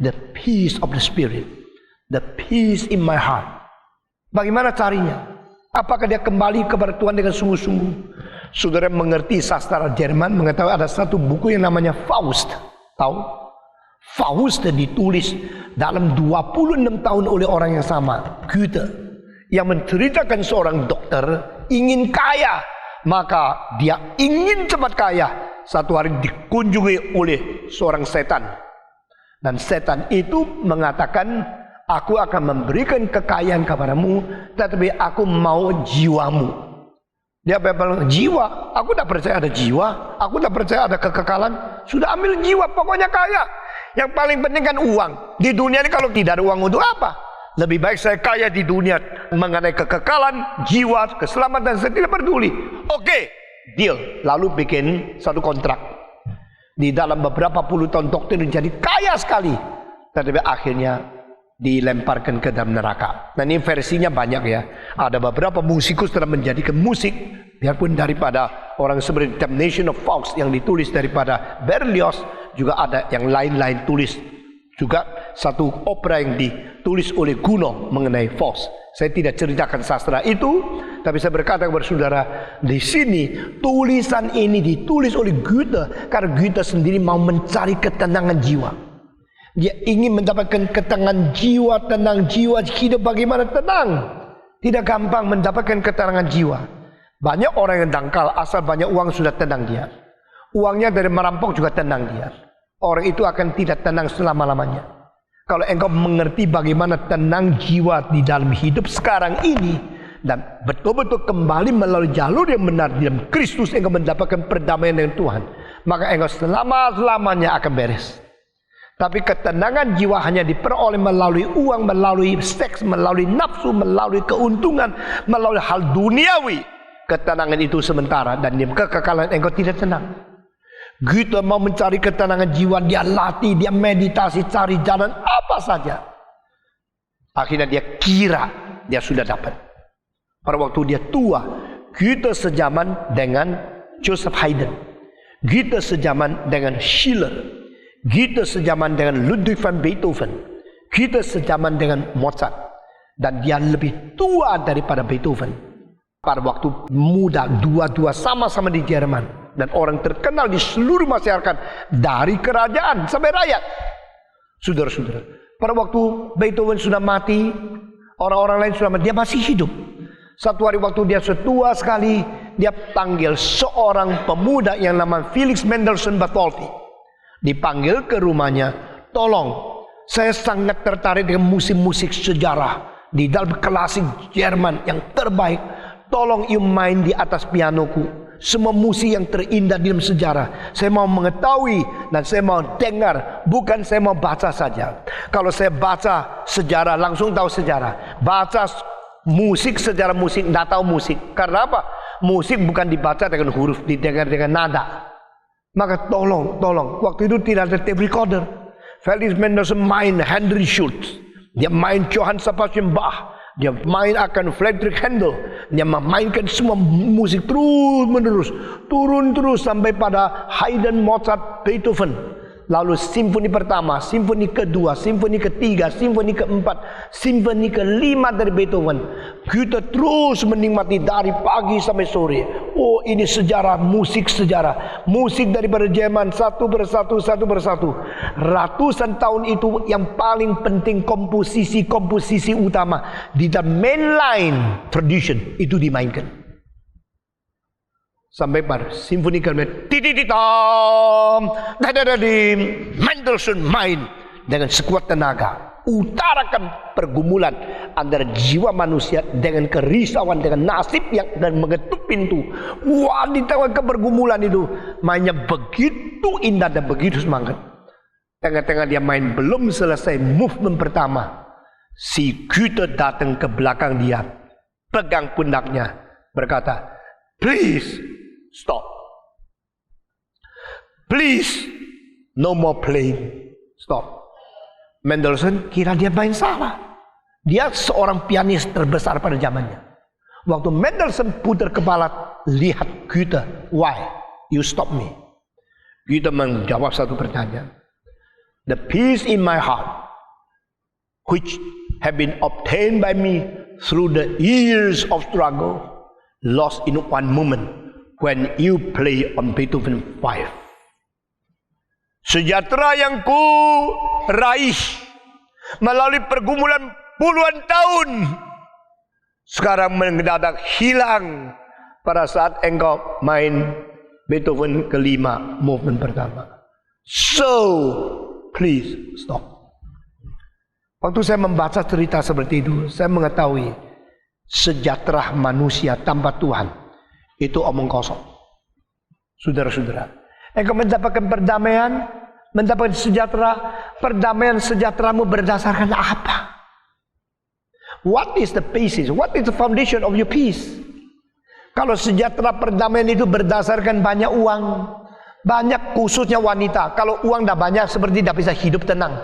S1: The peace of the spirit, the peace in my heart. Bagaimana carinya? Apakah dia kembali kepada Tuhan dengan sungguh-sungguh? Saudara mengerti sastra Jerman mengetahui ada satu buku yang namanya Faust. Tahu? Faust ditulis dalam 26 tahun oleh orang yang sama, Goethe, yang menceritakan seorang dokter ingin kaya, maka dia ingin cepat kaya. Satu hari dikunjungi oleh seorang setan. Dan setan itu mengatakan, aku akan memberikan kekayaan kepadamu, tetapi aku mau jiwamu. Dia bilang, jiwa? Aku tidak percaya ada jiwa. Aku tidak percaya ada kekekalan. Sudah ambil jiwa, pokoknya kaya. Yang paling penting kan uang. Di dunia ini kalau tidak ada uang untuk apa? Lebih baik saya kaya di dunia mengenai kekekalan, jiwa, keselamatan, saya tidak peduli. Oke, deal. Lalu bikin satu kontrak. Di dalam beberapa puluh tahun dokter menjadi kaya sekali, tetapi akhirnya dilemparkan ke dalam neraka. Nah, ini versinya banyak ya. Ada beberapa musikus telah menjadikan musik, biarpun daripada orang seperti Damnation of Faust yang ditulis daripada Berlioz, juga ada yang lain-lain tulis. Juga satu opera yang ditulis oleh Gounod mengenai Faust. Saya tidak ceritakan sastra itu, tapi saya berkata kepada saudara, di sini tulisan ini ditulis oleh Goethe karena Goethe sendiri mau mencari ketenangan jiwa. Dia ingin mendapatkan ketenangan jiwa, tenang jiwa, hidup bagaimana tenang. Tidak gampang mendapatkan ketenangan jiwa. Banyak orang yang dangkal asal banyak uang sudah tenang dia. Uangnya dari merampok juga tenang dia. Orang itu akan tidak tenang selama-lamanya. Kalau engkau mengerti bagaimana tenang jiwa di dalam hidup sekarang ini, dan betul-betul kembali melalui jalur yang benar di dalam Kristus, engkau mendapatkan perdamaian dengan Tuhan, maka engkau selama-lamanya akan beres. Tapi ketenangan jiwa hanya diperoleh melalui uang, melalui seks, melalui nafsu, melalui keuntungan, melalui hal duniawi. Ketenangan itu sementara, dan di kekekalan engkau tidak tenang. Kita mau mencari ketenangan jiwa, dia latih, dia meditasi, cari jalan apa saja. Akhirnya dia kira dia sudah dapat. Pada waktu dia tua, kita sejaman dengan Joseph Haydn, kita sejaman dengan Schiller, kita sejaman dengan Ludwig van Beethoven, kita sejaman dengan Mozart, dan dia lebih tua daripada Beethoven. Pada waktu muda, dua-dua sama-sama di Jerman, dan orang terkenal di seluruh masyarakat, dari kerajaan sampai rakyat. Saudara-saudara, pada waktu Beethoven sudah mati, orang-orang lain sudah mati, dia masih hidup. Satu hari waktu dia setua sekali, dia panggil seorang pemuda yang nama Felix Mendelssohn Bartholdy. Dipanggil ke rumahnya, tolong, saya sangat tertarik dengan musik-musik sejarah di dalam klasik Jerman yang terbaik. Tolong you main di atas pianoku semua musik yang terindah di dalam sejarah. Saya mau mengetahui dan saya mau dengar, bukan saya mau baca saja. Kalau saya baca sejarah langsung tahu sejarah, baca musik, sejarah musik tidak tahu musik. Karena apa? Musik bukan dibaca dengan huruf, didengar dengan nada. Maka tolong, waktu itu tidak ada tape recorder. Felix Mendelssohn main Henry Schultz, dia main Johann Sebastian Bach, dia main akan Friedrich Handel, dia memainkan semua musik terus menerus, turun terus sampai pada Haydn, Mozart, Beethoven. Lalu simfoni pertama, simfoni kedua, simfoni ketiga, simfoni keempat, simfoni kelima dari Beethoven. Kita terus menikmati dari pagi sampai sore. Oh, ini sejarah, musik sejarah, musik daripada Jerman, satu persatu. Ratusan tahun itu yang paling penting komposisi utama di dalam mainline tradition itu dimainkan. Sampai pada simfoni kelima, Mendelssohn main dengan sekuat tenaga, utarakan pergumulan antara jiwa manusia dengan kerisauan, dengan nasib yang dan mengetuk pintu. Wah, di tengah kepergumulan itu mainnya begitu indah dan begitu semangat. Tengah-tengah dia main, belum selesai movement pertama, si Goethe datang ke belakang dia, pegang pundaknya, berkata, "Please stop. Please, no more playing. Stop." Mendelssohn kira dia main salah. Dia seorang pianis terbesar pada zamannya. Waktu Mendelssohn putar kepala, lihat Goethe, "Why you stop me?" Goethe menjawab satu pertanyaan. "The peace in my heart, which have been obtained by me through the years of struggle, lost in one moment when you play on Beethoven 5. Sejahtera yang ku raih melalui pergumulan puluhan tahun, sekarang mendadak hilang pada saat engkau main Beethoven kelima, movement pertama. So, please stop." Waktu saya membaca cerita seperti itu, saya mengetahui sejahtera manusia tanpa Tuhan itu omong kosong. Saudara-saudara, engkau mendapatkan perdamaian, mendapatkan sejahtera. Perdamaian sejahteramu berdasarkan apa? What is the basis? What is the foundation of your peace? Kalau sejahtera perdamaian itu berdasarkan banyak uang, banyak khususnya wanita. Kalau uang dah banyak, seperti tidak bisa hidup tenang.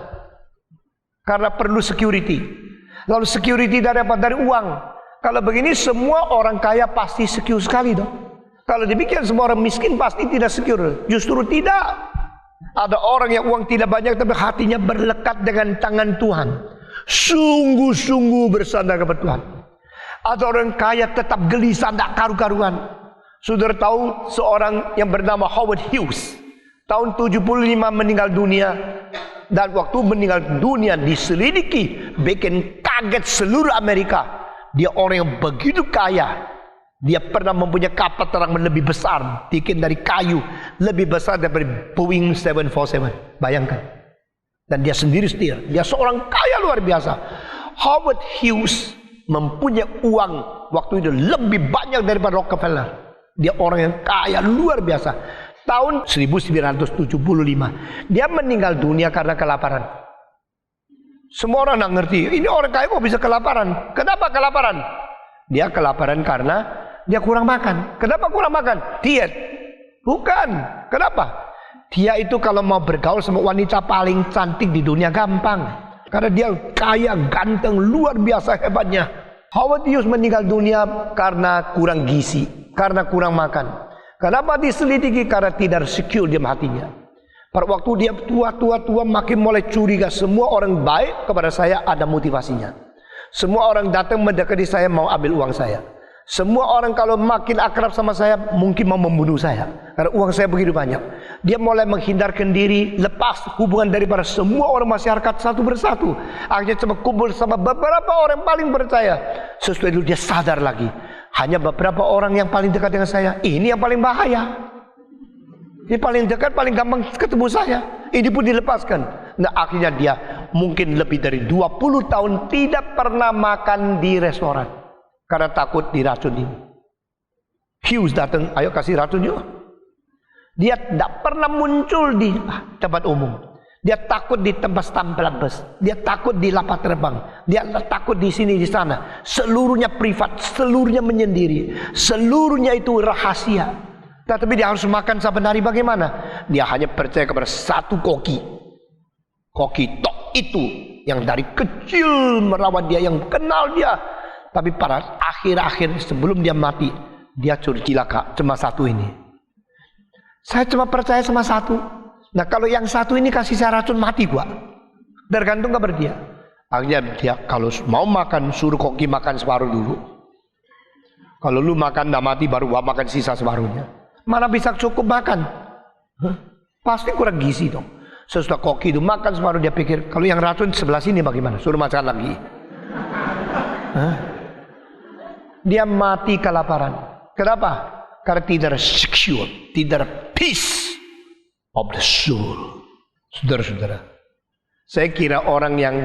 S1: Karena perlu security. Lalu security dari apa? Dari uang. Kalau begini semua orang kaya pasti secure sekali dong. Kalau demikian semua orang miskin pasti tidak secure. Justru tidak. Ada orang yang uang tidak banyak tapi hatinya berlekat dengan tangan Tuhan. Sungguh-sungguh bersandar kepada Tuhan. Ada orang kaya tetap gelisah, tidak karu-karuan. Saudara tahu seorang yang bernama Howard Hughes, tahun 75 meninggal dunia. Dan waktu meninggal dunia diselidiki, bikin kaget seluruh Amerika. Dia orang yang begitu kaya. Dia pernah mempunyai kapal terang lebih besar, bikin dari kayu, lebih besar daripada Boeing 747. Bayangkan. Dan dia sendiri setir. Dia seorang kaya luar biasa. Howard Hughes mempunyai uang waktu itu lebih banyak daripada Rockefeller. Dia orang yang kaya luar biasa. Tahun 1975 dia meninggal dunia karena kelaparan. Semua orang nak ngerti, ini orang kaya kok bisa kelaparan. Kenapa kelaparan? Dia kelaparan karena dia kurang makan. Kenapa kurang makan? Diet. Bukan. Kenapa? Dia itu kalau mau bergaul sama wanita paling cantik di dunia gampang. Karena dia kaya, ganteng, luar biasa hebatnya. Howard Hughes meninggal dunia karena kurang gizi, karena kurang makan. Kenapa diselidiki? Karena tidak secure di hatinya. Pada waktu dia tua makin mulai curiga. Semua orang baik kepada saya ada motivasinya. Semua orang datang mendekati saya mau ambil uang saya. Semua orang kalau makin akrab sama saya mungkin mau membunuh saya karena uang saya begitu banyak. Dia mulai menghindarkan diri, lepas hubungan daripada semua orang masyarakat satu persatu. Akhirnya cuma kumpul sama beberapa orang paling percaya. Sesudah itu dia sadar lagi, hanya beberapa orang yang paling dekat dengan saya. Ini yang paling bahaya. Ini paling dekat, paling gampang ketemu saya. Ini pun dilepaskan. Nah akhirnya dia mungkin lebih dari 20 tahun tidak pernah makan di restoran. Karena takut diracuni. Hughes datang, ayo kasih racun yuk. Dia tidak pernah muncul di tempat umum. Dia takut di tempat stempel bus. Dia takut di lapak terbang. Dia takut di sini di sana. Seluruhnya privat, seluruhnya menyendiri. Seluruhnya itu rahasia. Tetapi dia harus makan saben hari bagaimana? Dia hanya percaya kepada satu koki. Koki tok itu yang dari kecil merawat dia, yang kenal dia. Tapi pada akhir-akhir sebelum dia mati, dia celaka cuma satu ini. Saya cuma percaya sama satu. Nah kalau yang satu ini kasih saya racun, mati gua. Tergantung kepada dia. Akhirnya dia kalau mau makan suruh koki makan separuh dulu. Kalau lu makan dah mati baru gua makan sisa separuhnya. Mana bisa cukup makan? Pasti kurang gizi dong. Sesudah koki itu makan separuh, dia pikir kalau yang racun sebelah sini bagaimana? Suruh makan lagi. Dia mati kelaparan. Kenapa? Karena tidak ada secure, tidak ada peace of the soul. Saudara-saudara, saya kira orang yang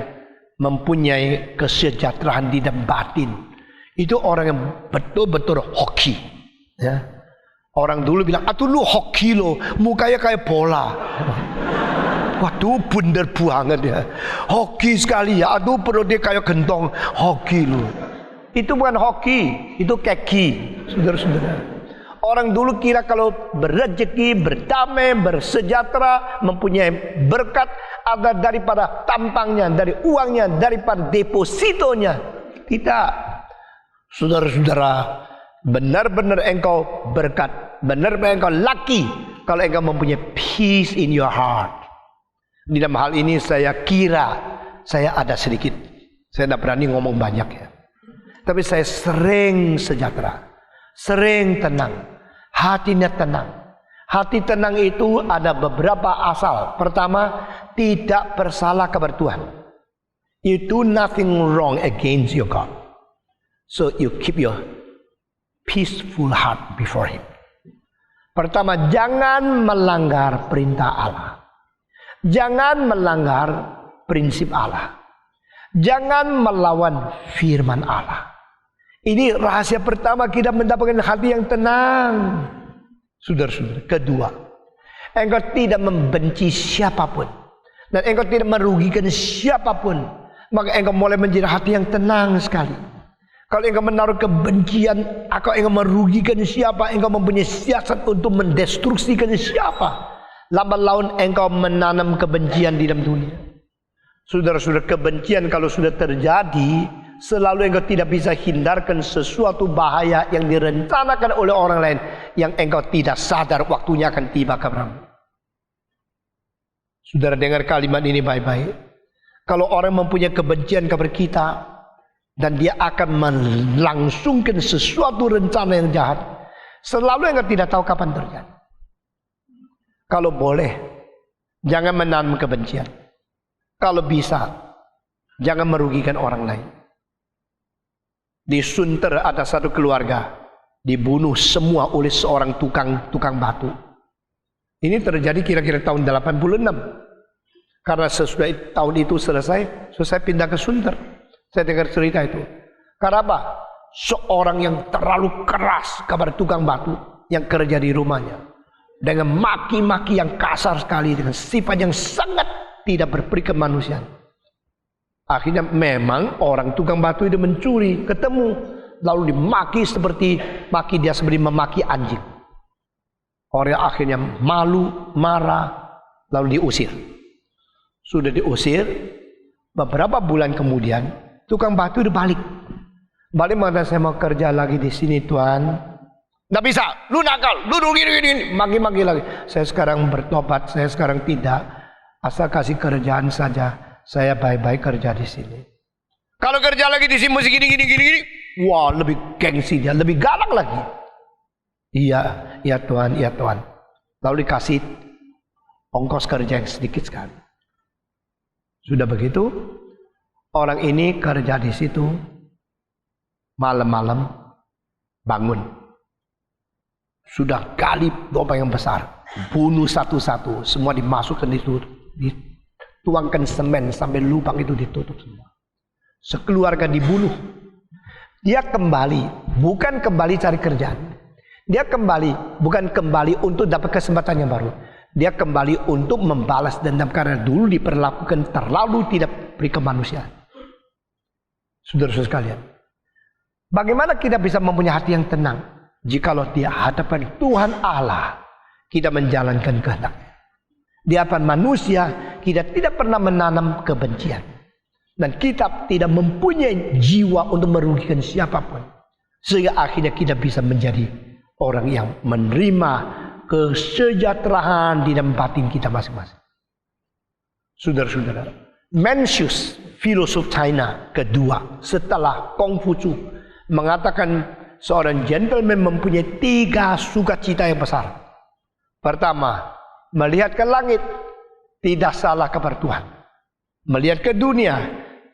S1: mempunyai kesejahteraan di dalam batin itu orang yang betul-betul hoki. Ya. Orang dulu bilang, "Atuh lu hoki lo, mukanya kayak bola." Waduh, bunder banget ya. Hoki sekali ya. Aduh, perut dia kayak gentong. Hoki lu. Itu bukan hoki, itu keki, saudara-saudara. Orang dulu kira kalau berrezeki, berdamai, bersejahtera, mempunyai berkat ada daripada tampangnya, dari uangnya, daripada depositonya. Tidak. Saudara-saudara, benar-benar engkau berkat, benar-benar engkau lucky kalau engkau mempunyai peace in your heart. Di dalam hal ini saya kira saya ada sedikit. Saya tidak berani ngomong banyak ya. Tapi saya sering sejahtera, sering tenang, hatinya tenang. Hati tenang itu ada beberapa asal. Pertama, tidak bersalah kepada Tuhan. You do nothing wrong against your God. So you keep your peaceful heart before Him. Pertama, jangan melanggar perintah Allah. Jangan melanggar prinsip Allah. Jangan melawan firman Allah. Ini rahasia pertama kita mendapatkan hati yang tenang. Saudara-saudara, kedua, engkau tidak membenci siapapun dan engkau tidak merugikan siapapun, maka engkau mulai menjadi hati yang tenang sekali. Kalau engkau menaruh kebencian, atau engkau merugikan siapa, engkau mempunyai siasat untuk mendestruksikan siapa, lambat laun engkau menanam kebencian di dalam dunia. Saudara-saudara, kebencian kalau sudah terjadi, selalu engkau tidak bisa hindarkan sesuatu bahaya yang direncanakan oleh orang lain yang engkau tidak sadar waktunya akan tiba kepadamu. Saudara, dengar kalimat ini baik-baik. Kalau orang mempunyai kebencian kepada kita dan dia akan melangsungkan sesuatu rencana yang jahat, selalu engkau tidak tahu kapan terjadi. Kalau boleh, jangan menanam kebencian. Kalau bisa, jangan merugikan orang lain. Di Sunter ada satu keluarga. dibunuh semua oleh seorang tukang batu. Ini terjadi kira-kira tahun 86. Karena sesudah tahun itu selesai pindah ke Sunter. Saya dengar cerita itu. Karena apa? Seorang yang terlalu keras kepada tukang batu yang kerja di rumahnya, dengan maki-maki yang kasar sekali, dengan sifat yang sangat tidak berperi kemanusiaan. Akhirnya memang orang tukang batu itu mencuri, ketemu, lalu dimaki seperti memaki anjing. Orang akhirnya malu, marah, lalu diusir. Sudah diusir, beberapa bulan kemudian tukang batu itu balik mengatakan, saya mau kerja lagi di sini Tuhan. Nggak bisa, lu nakal, lu gini, maki-maki lagi. Saya sekarang bertobat, saya sekarang tidak. Asal kasih kerjaan saja, saya baik-baik kerja di sini. Kalau kerja lagi di sini mesti gini. Wah, lebih gengsi dia, lebih galak lagi. Iya Tuhan. Lalu dikasih ongkos kerja yang sedikit sekali. Sudah begitu, orang ini kerja di situ, malam-malam bangun. Sudah gali lubang yang besar, bunuh satu-satu, semua dimasukkan itu, dituangkan semen sampai lubang itu ditutup semua. Sekeluarga dibunuh. Dia kembali, bukan kembali cari kerjaan. Dia kembali, bukan kembali untuk dapat kesempatan yang baru. Dia kembali untuk membalas dendam karena dulu diperlakukan terlalu tidak beri kemanusiaan. Saudara-saudara sekalian, bagaimana kita bisa mempunyai hati yang tenang jikalau di hadapan Tuhan Allah kita menjalankan kehendak. Di hadapan manusia kita tidak pernah menanam kebencian, dan kita tidak mempunyai jiwa untuk merugikan siapapun, sehingga akhirnya kita bisa menjadi orang yang menerima kesejahteraan di dalam batin kita masing-masing. Saudara-saudara, Mencius, filosof China kedua setelah Konghucu, mengatakan seorang gentleman mempunyai 3 sukacita yang besar. Pertama, melihat ke langit, tidak salah kepada Tuhan. Melihat ke dunia,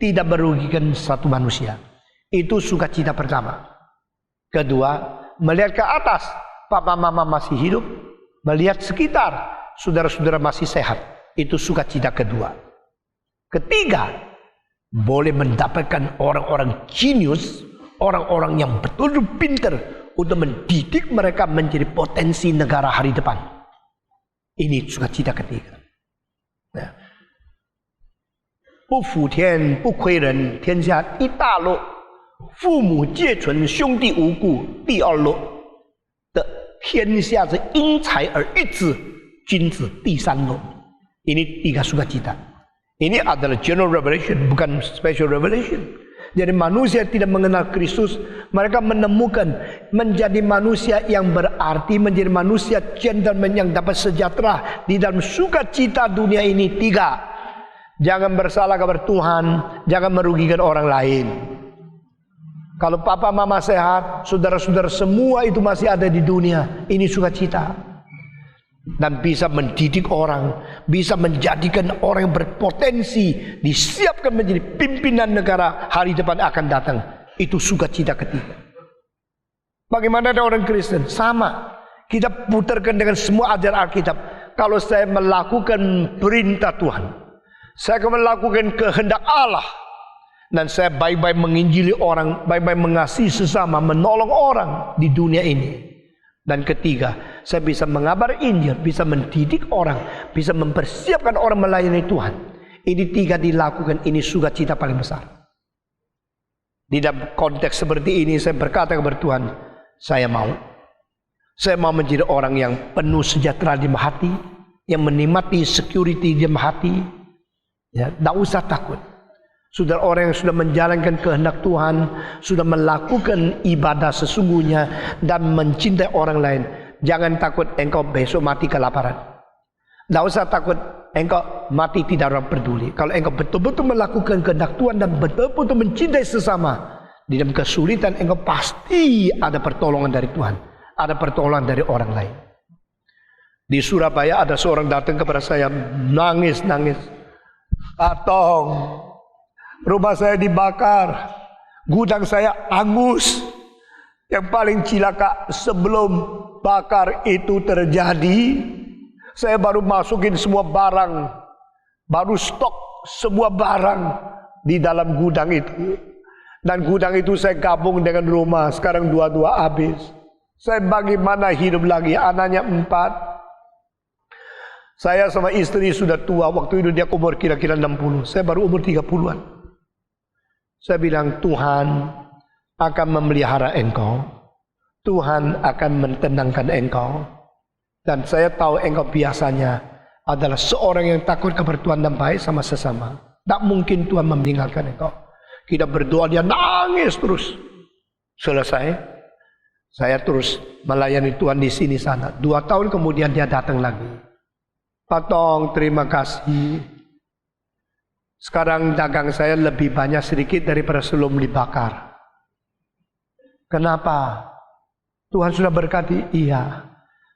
S1: tidak merugikan satu manusia. Itu sukacita pertama. Kedua, melihat ke atas, papa mama masih hidup. Melihat sekitar, saudara-saudara masih sehat. Itu sukacita kedua. Ketiga, boleh mendapatkan orang-orang jenius, orang-orang yang betul-betul pintar untuk mendidik mereka menjadi potensi negara hari depan. Ini sukacita ketiga. Nah, 不负天不亏人，天下一大乐。父母皆存，兄弟无故，第二乐。的天下之英才而育之，君子第三乐。Ini 3 sukacita. Ini adalah general revelation, bukan special revelation. Jadi manusia tidak mengenal Kristus, mereka menemukan menjadi manusia yang berarti, menjadi manusia gentleman yang dapat sejahtera di dalam sukacita dunia ini 3. Jangan bersalah kepada Tuhan, jangan merugikan orang lain. Kalau papa mama sehat, saudara-saudara semua itu masih ada di dunia, ini sukacita. Dan bisa mendidik orang, bisa menjadikan orang yang berpotensi, disiapkan menjadi pimpinan negara hari depan akan datang. Itu sukacita ketiga. Bagaimana dengan orang Kristen? Sama. Kita putarkan dengan semua ajaran Alkitab. Kalau saya melakukan perintah Tuhan, saya akan melakukan kehendak Allah, dan saya baik-baik menginjili orang, baik-baik mengasihi sesama, menolong orang di dunia ini. Dan ketiga, saya bisa mengabar Injil, bisa mendidik orang, bisa mempersiapkan orang melayani Tuhan. Ini 3 dilakukan, ini sukacita paling besar. Di dalam konteks seperti ini saya berkata kepada Tuhan, saya mau menjadi orang yang penuh sejahtera di hati, yang menikmati security di hati. Ya, tidak usah takut. Saudara, orang yang sudah menjalankan kehendak Tuhan, sudah melakukan ibadah sesungguhnya dan mencintai orang lain, jangan takut engkau besok mati kelaparan. Tidak usah takut engkau mati tidak orang peduli. Kalau engkau betul-betul melakukan kehendak Tuhan dan betul-betul mencintai sesama, di dalam kesulitan engkau pasti ada pertolongan dari Tuhan, ada pertolongan dari orang lain. Di Surabaya ada seorang datang kepada saya nangis. Tolong, rumah saya dibakar, gudang saya angus, Yang paling cilaka, sebelum bakar itu terjadi, saya baru masukin semua barang, baru stok semua barang di dalam gudang itu. Dan gudang itu saya gabung dengan rumah, sekarang dua-dua habis. Saya bagaimana hidup lagi, anaknya 4. Saya sama istri sudah tua, waktu itu dia umur kira-kira 60, saya baru umur 30-an. Saya bilang, Tuhan akan memelihara engkau, Tuhan akan mentenangkan engkau. Dan saya tahu engkau biasanya adalah seorang yang takut kepada Tuhan dan baik sama sesama. Tak mungkin Tuhan meninggalkan engkau. Kita berdoa, dia nangis terus. Selesai, saya terus melayani Tuhan di sini sana. 2 tahun kemudian dia datang lagi. Pak Tong, terima kasih. Sekarang dagang saya lebih banyak sedikit daripada sebelum dibakar. Kenapa? Tuhan sudah berkati, iya.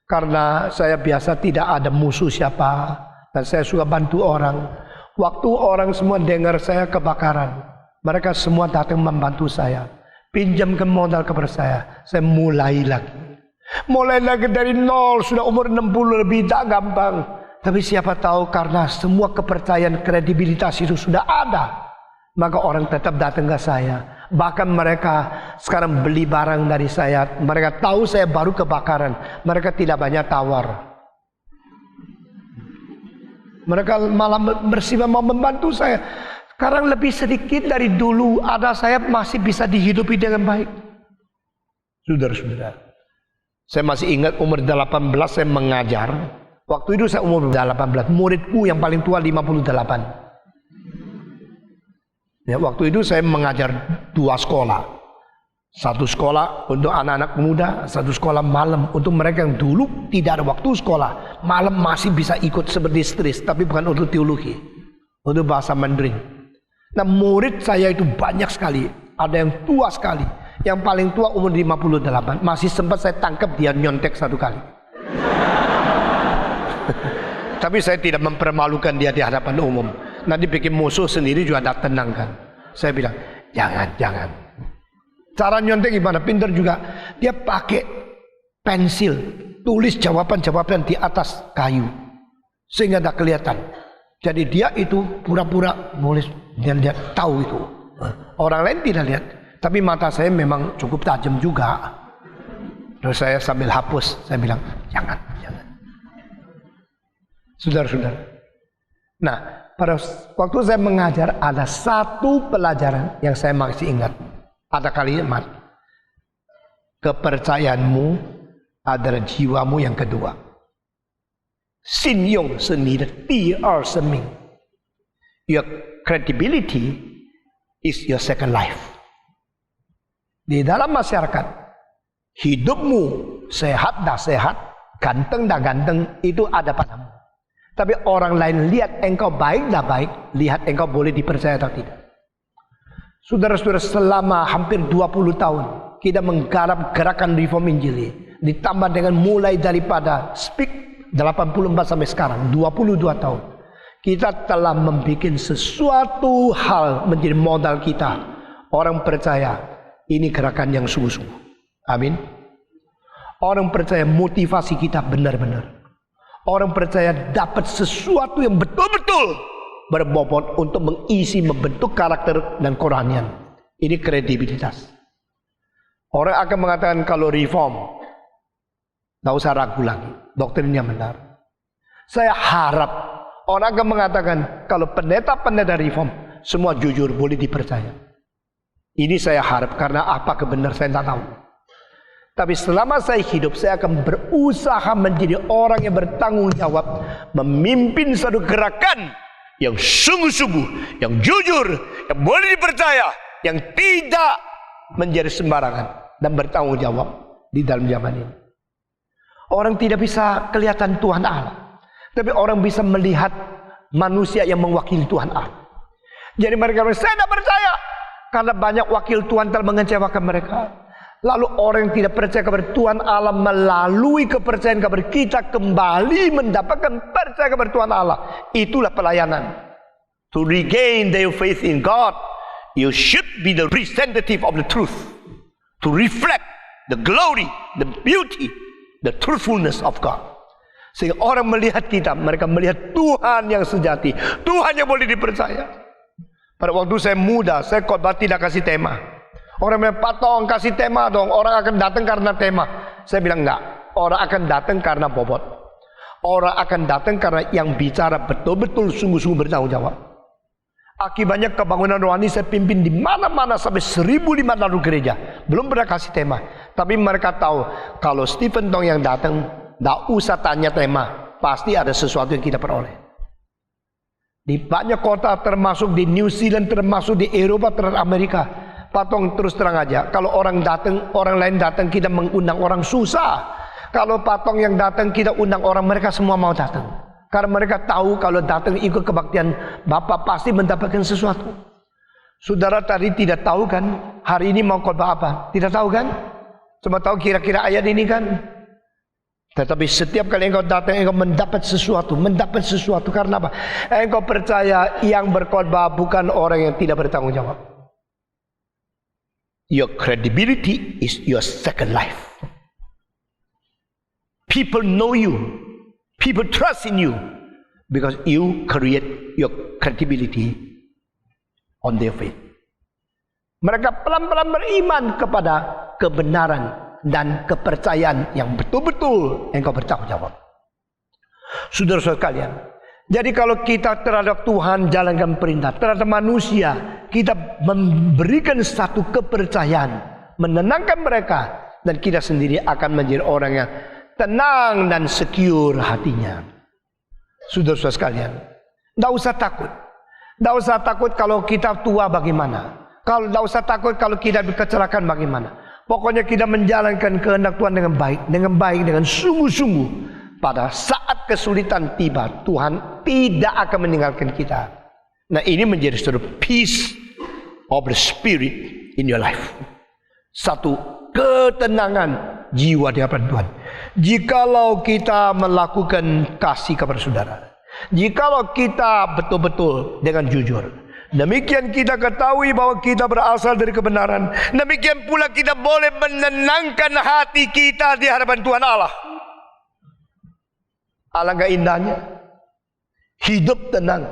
S1: Karena saya biasa tidak ada musuh siapa. Dan saya suka bantu orang. Waktu orang semua dengar saya kebakaran, mereka semua datang membantu saya. Pinjamkan modal kepada saya mulai lagi. Mulai lagi dari nol, sudah umur 60 lebih, tak gampang. Tapi siapa tahu karena semua kepercayaan, kredibilitas itu sudah ada, maka orang tetap datang ke saya. Bahkan mereka sekarang beli barang dari saya. Mereka tahu saya baru kebakaran, mereka tidak banyak tawar. Mereka malah bersifat mau membantu saya. Sekarang lebih sedikit dari dulu, ada saya masih bisa dihidupi dengan baik. Saudara-saudara, saya masih ingat umur 18 saya mengajar. Waktu itu saya umur 18, muridku yang paling tua 58. Ya, waktu itu saya mengajar 2 sekolah. 1 sekolah untuk anak-anak muda, 1 sekolah malam untuk mereka yang dulu tidak ada waktu sekolah. Malam masih bisa ikut seperti stris, tapi bukan untuk teologi, untuk bahasa Mandarin. Nah, murid saya itu banyak sekali. Ada yang tua sekali. Yang paling tua umur 58. Masih sempat saya tangkap dia nyontek 1 kali. Tapi saya tidak mempermalukan dia di hadapan umum. Nanti bikin musuh sendiri juga tak tenangkan. Saya bilang, jangan. Cara nyontek gimana? Pintar juga. Dia pakai pensil, tulis jawaban-jawaban di atas kayu, sehingga tak kelihatan. Jadi dia itu pura-pura nulis dan dia tahu itu. Orang lain tidak lihat, tapi mata saya memang cukup tajam juga. Terus saya sambil hapus, saya bilang, jangan. Saudara-saudara. Nah, pada waktu saya mengajar ada 1 pelajaran yang saya masih ingat. Ada kalimat, kepercayaanmu adalah jiwamu yang kedua. 信用是你的第2生命. Your credibility is your second life. Di dalam masyarakat, hidupmu sehat dah sehat, ganteng dah ganteng, itu ada padamu. Tapi orang lain lihat engkau baik dah baik, lihat engkau boleh dipercaya atau tidak. Saudara-saudara, selama hampir 20 tahun kita menggarap gerakan reform Injili, ditambah dengan mulai daripada speak 84 sampai sekarang 22 tahun, kita telah membuat sesuatu hal menjadi modal kita. Orang percaya ini gerakan yang sungguh-sungguh. Amin. Orang percaya motivasi kita benar-benar. Orang percaya dapat sesuatu yang betul-betul berbobot untuk mengisi, membentuk karakter dan kerohanian. Ini kredibilitas. Orang akan mengatakan kalau reform, tidak usah ragu lagi, doktrinnya benar. Saya harap orang akan mengatakan kalau pendeta-pendeta reform semua jujur, boleh dipercaya. Ini saya harap, karena apa kebenaran saya tidak tahu. Tapi selama saya hidup, saya akan berusaha menjadi orang yang bertanggung jawab, memimpin satu gerakan yang sungguh-sungguh, yang jujur, yang boleh dipercaya, yang tidak menjadi sembarangan dan bertanggung jawab di dalam zaman ini. Orang tidak bisa kelihatan Tuhan Allah, tapi orang bisa melihat manusia yang mewakili Tuhan Allah. Jadi mereka bilang, saya tidak percaya karena banyak wakil Tuhan telah mengecewakan mereka. Lalu orang yang tidak percaya kepada Tuhan Allah melalui kepercayaan kepada kita kembali mendapatkan percaya kepada Tuhan Allah. Itulah pelayanan. To regain their faith in God, you should be the representative of the truth. To reflect the glory, the beauty, the truthfulness of God. Sehingga orang melihat kita, mereka melihat Tuhan yang sejati, Tuhan yang boleh dipercaya. Pada waktu saya muda, saya khotbah tidak kasih tema. Orang bilang, Pak Tong kasih tema dong, orang akan datang karena tema. Saya bilang enggak, orang akan datang karena bobot. Orang akan datang karena yang bicara betul-betul sungguh-sungguh bertanggung jawab. Akibatnya kebangunan rohani saya pimpin di mana-mana sampai 1.500 gereja. Belum pernah kasih tema. Tapi mereka tahu kalau Stephen Tong yang datang, tidak usah tanya tema. Pasti ada sesuatu yang kita peroleh. Di banyak kota termasuk di New Zealand, termasuk di Eropa, termasuk Amerika. Pak Tong terus terang aja. Kalau orang datang, orang lain datang, kita mengundang orang susah. Kalau Pak Tong yang datang, kita undang orang, mereka semua mau datang. Karena mereka tahu kalau datang ikut kebaktian Bapak pasti mendapatkan sesuatu. Saudara tadi tidak tahu kan hari ini mau khotbah apa? Tidak tahu kan? Cuma tahu kira-kira ayat ini kan? Tetapi setiap kali engkau datang engkau mendapat sesuatu. Mendapat sesuatu karena apa? Engkau percaya yang berkhotbah bukan orang yang tidak bertanggung jawab. Your credibility is your second life. People know you. People trust in you because you create your credibility on their faith. Mereka pelan-pelan beriman kepada kebenaran dan kepercayaan yang betul-betul engkau bertanggung jawab. Saudara-saudara sekalian, jadi kalau kita terhadap Tuhan jalankan perintah, terhadap manusia kita memberikan satu kepercayaan, menenangkan mereka, dan kita sendiri akan menjadi orang yang tenang dan secure hatinya. Saudara-saudara sekalian, tidak usah takut. Tidak usah takut kalau kita tua bagaimana. Tidak usah takut kalau kita kecelakaan bagaimana. Pokoknya kita menjalankan kehendak Tuhan dengan baik, dengan sungguh-sungguh. Pada saat kesulitan tiba, Tuhan tidak akan meninggalkan kita. Nah, ini menjadi satu peace of the spirit in your life. Satu ketenangan jiwa di hadapan Tuhan. Jikalau kita melakukan kasih kepada saudara, jikalau kita betul-betul dengan jujur, demikian kita ketahui bahwa kita berasal dari kebenaran. Demikian pula kita boleh menenangkan hati kita di hadapan Tuhan Allah. Alangkah indahnya hidup tenang.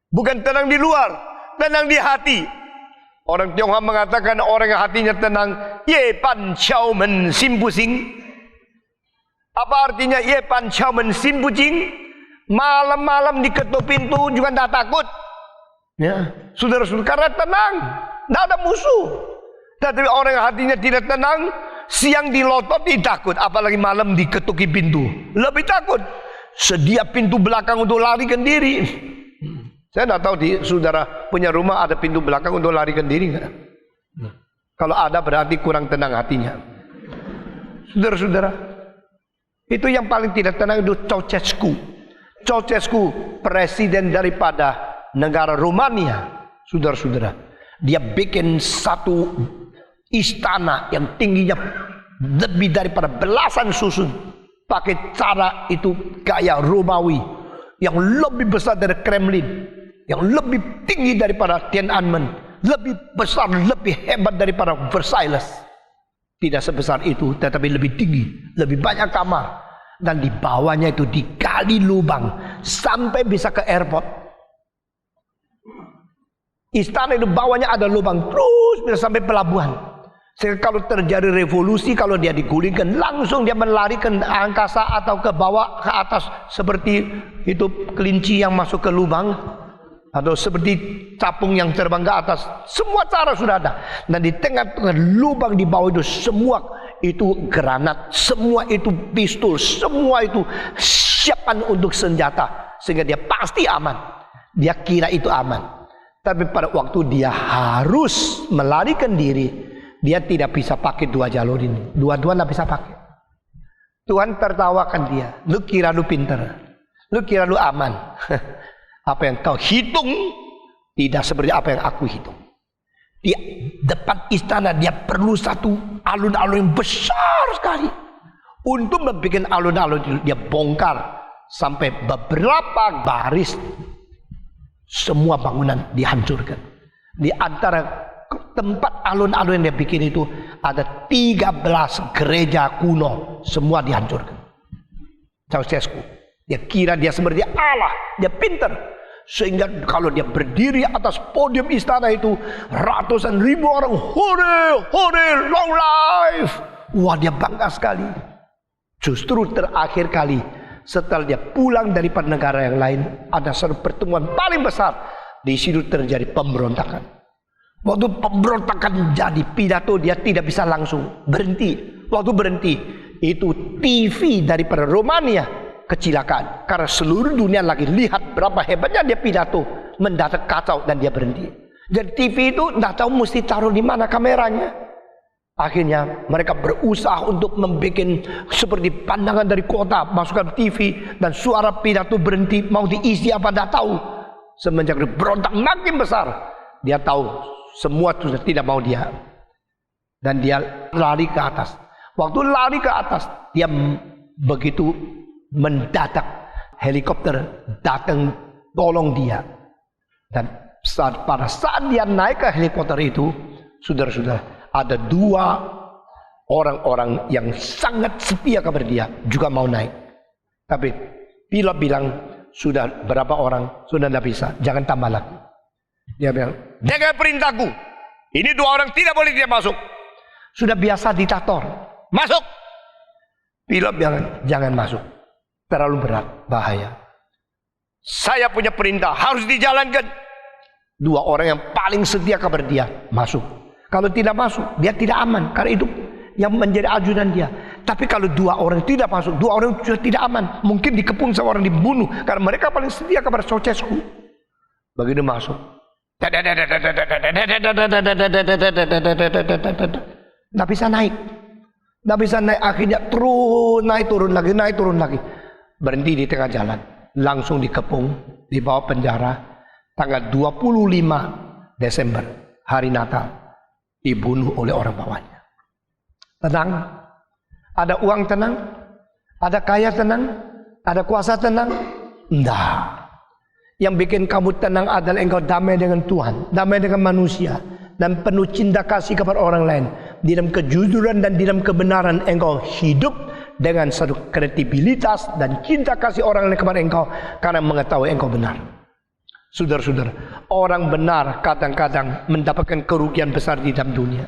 S1: Bukan tenang di luar, tenang di hati. Orang Tionghoa mengatakan orang yang hatinya tenang, ye pan qiao men xin bu xing. Apa artinya ye pan qiao men xin bu jing? Malam-malam diketuk pintu juga tidak takut. Ya, saudara-saudara, karena tenang, tidak ada musuh. Tetapi orang yang hatinya tidak tenang, siang dilototi takut, apalagi malam diketuki pintu, lebih takut. Sedia pintu belakang untuk larikan diri. Saya tidak tahu di saudara punya rumah ada pintu belakang untuk larikan diri enggak? Kalau ada berarti kurang tenang hatinya. Saudara-saudara, itu yang paling tidak tenang itu Ceausescu. Ceausescu, presiden daripada negara Rumania. Saudara-saudara, dia bikin satu istana yang tingginya lebih daripada belasan susun. Pakai cara itu gaya Romawi yang lebih besar dari Kremlin, yang lebih tinggi daripada Tiananmen, lebih besar, lebih hebat daripada Versailles. Tidak sebesar itu, tetapi lebih tinggi, lebih banyak kamar, dan di bawahnya itu digali lubang sampai bisa ke airport. Istana itu bawahnya ada lubang terus bisa sampai pelabuhan. Sehingga kalau terjadi revolusi, kalau dia digulingkan, langsung dia melarikan angkasa atau ke bawah, ke atas, seperti itu kelinci yang masuk ke lubang, atau seperti capung yang terbang ke atas. Semua cara sudah ada. Dan di tengah-tengah lubang di bawah itu semua itu granat, semua itu pistol, semua itu siapan untuk senjata, sehingga dia pasti aman. Dia kira itu aman. Tapi pada waktu dia harus melarikan diri, dia tidak bisa pakai dua jalur ini. Dua-dua tidak bisa pakai. Tuhan tertawakan dia. Lu kira lu pintar, lu kira lu aman. Apa yang kau hitung tidak seperti apa yang aku hitung. Di depan istana dia perlu satu alun-alun yang besar sekali. Untuk membuat alun-alun itu dia bongkar sampai beberapa baris. Semua bangunan dihancurkan. Di antara
S2: tempat alun-alun yang dia bikin itu ada 13 gereja kuno, semua dihancurkan. Ceausescu, dia kira dia seperti Allah, dia pintar, sehingga kalau dia berdiri atas podium istana itu ratusan ribu orang hore, hore, long life. Wah, dia bangga sekali. Justru terakhir kali setelah dia pulang dari negara yang lain, ada satu pertemuan paling besar. Di situ terjadi pemberontakan. Waktu pemberontakan jadi pidato, dia tidak bisa langsung berhenti. Waktu berhenti, itu TV daripada Romania kecelakaan. Karena seluruh dunia lagi lihat berapa hebatnya dia pidato, mendadak kacau dan dia berhenti. Jadi TV itu tidak tahu mesti taruh di mana kameranya. Akhirnya mereka berusaha untuk membuat seperti pandangan dari kota, masukkan TV, dan suara pidato berhenti, mau diisi apa tidak tahu. Semenjak berontak makin besar, dia tahu semua sudah tidak mau dia, dan dia lari ke atas. Waktu lari ke atas, dia begitu mendadak helikopter datang tolong dia, dan pada saat dia naik ke helikopter itu, saudara-saudara, ada 2 orang-orang yang sangat setia kepada dia juga mau naik, tapi pilot bilang sudah berapa orang, sudah tidak bisa, jangan tambah lagi. Dia bilang, dengar perintahku, ini 2 orang tidak boleh dia masuk. Sudah biasa diktator, masuk. Pilot bilang, jangan masuk, terlalu berat, bahaya. Saya punya perintah, harus dijalankan. 2 orang yang paling setia kepada dia masuk. Kalau tidak masuk, dia tidak aman, karena itu yang menjadi ajudan dia. Tapi kalau 2 orang tidak masuk, 2 orang sudah tidak aman. Mungkin dikepung sama orang, dibunuh, karena mereka paling setia kepada Ceausescu. Begitu masuk, tidak bisa naik, tidak bisa naik. Akhirnya naik turun lagi, naik turun lagi. Berhenti di tengah jalan, langsung dikepung, dibawa penjara. Tanggal 25 Desember, hari Natal, dibunuh oleh orang bawahnya. Tenang, ada uang tenang, ada kaya tenang, ada kuasa tenang. Tidak. Yang bikin kamu tenang adalah engkau damai dengan Tuhan, damai dengan manusia, dan penuh cinta kasih kepada orang lain. Di dalam kejujuran dan di dalam kebenaran engkau hidup dengan satu kredibilitas dan cinta kasih orang lain kepada engkau, karena mengetahui engkau benar. Saudara-saudara, orang benar kadang-kadang mendapatkan kerugian besar di dalam dunia.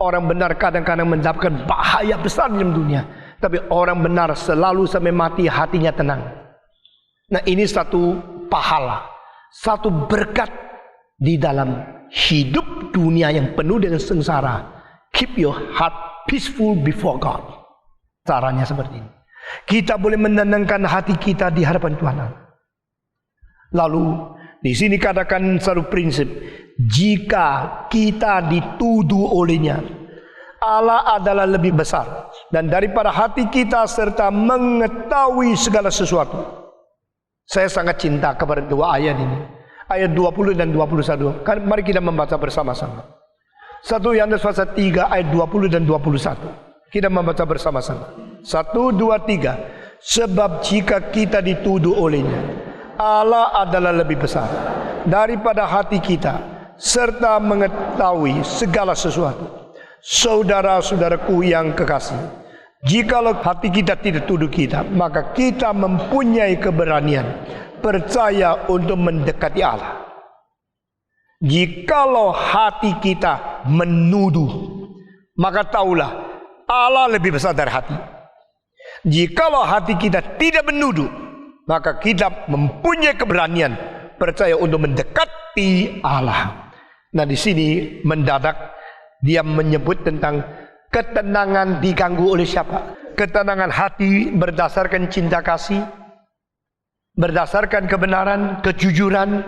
S2: Orang benar kadang-kadang mendapatkan bahaya besar di dalam dunia. Tapi orang benar selalu sampai mati hatinya tenang. Nah, ini satu pahala, satu berkat di dalam hidup dunia yang penuh dengan sengsara. Keep your heart peaceful before God. Caranya seperti ini. Kita boleh menenangkan hati kita di hadapan Tuhan. Lalu di sini katakan satu prinsip, jika kita dituduh olehnya, Allah adalah lebih besar dan daripada hati kita serta mengetahui segala sesuatu. Saya sangat cinta kepada 2 ayat ini, ayat 20 dan 21. Mari kita membaca bersama-sama. 1 Yohanes pasal 3 ayat 20 dan 21. Kita membaca bersama-sama. 1, 2, 3. Sebab jika kita dituduh olehnya, Allah adalah lebih besar daripada hati kita serta mengetahui segala sesuatu. Saudara-saudaraku yang kekasih, jikalau hati kita tidak tuduh kita, maka kita mempunyai keberanian percaya untuk mendekati Allah. Jikalau hati kita menuduh, maka taulah Allah lebih besar dari hati. Jikalau hati kita tidak menuduh, maka kita mempunyai keberanian percaya untuk mendekati Allah. Nah, di sini mendadak dia menyebut tentang ketenangan diganggu oleh siapa? Ketenangan hati berdasarkan cinta kasih, berdasarkan kebenaran, kejujuran,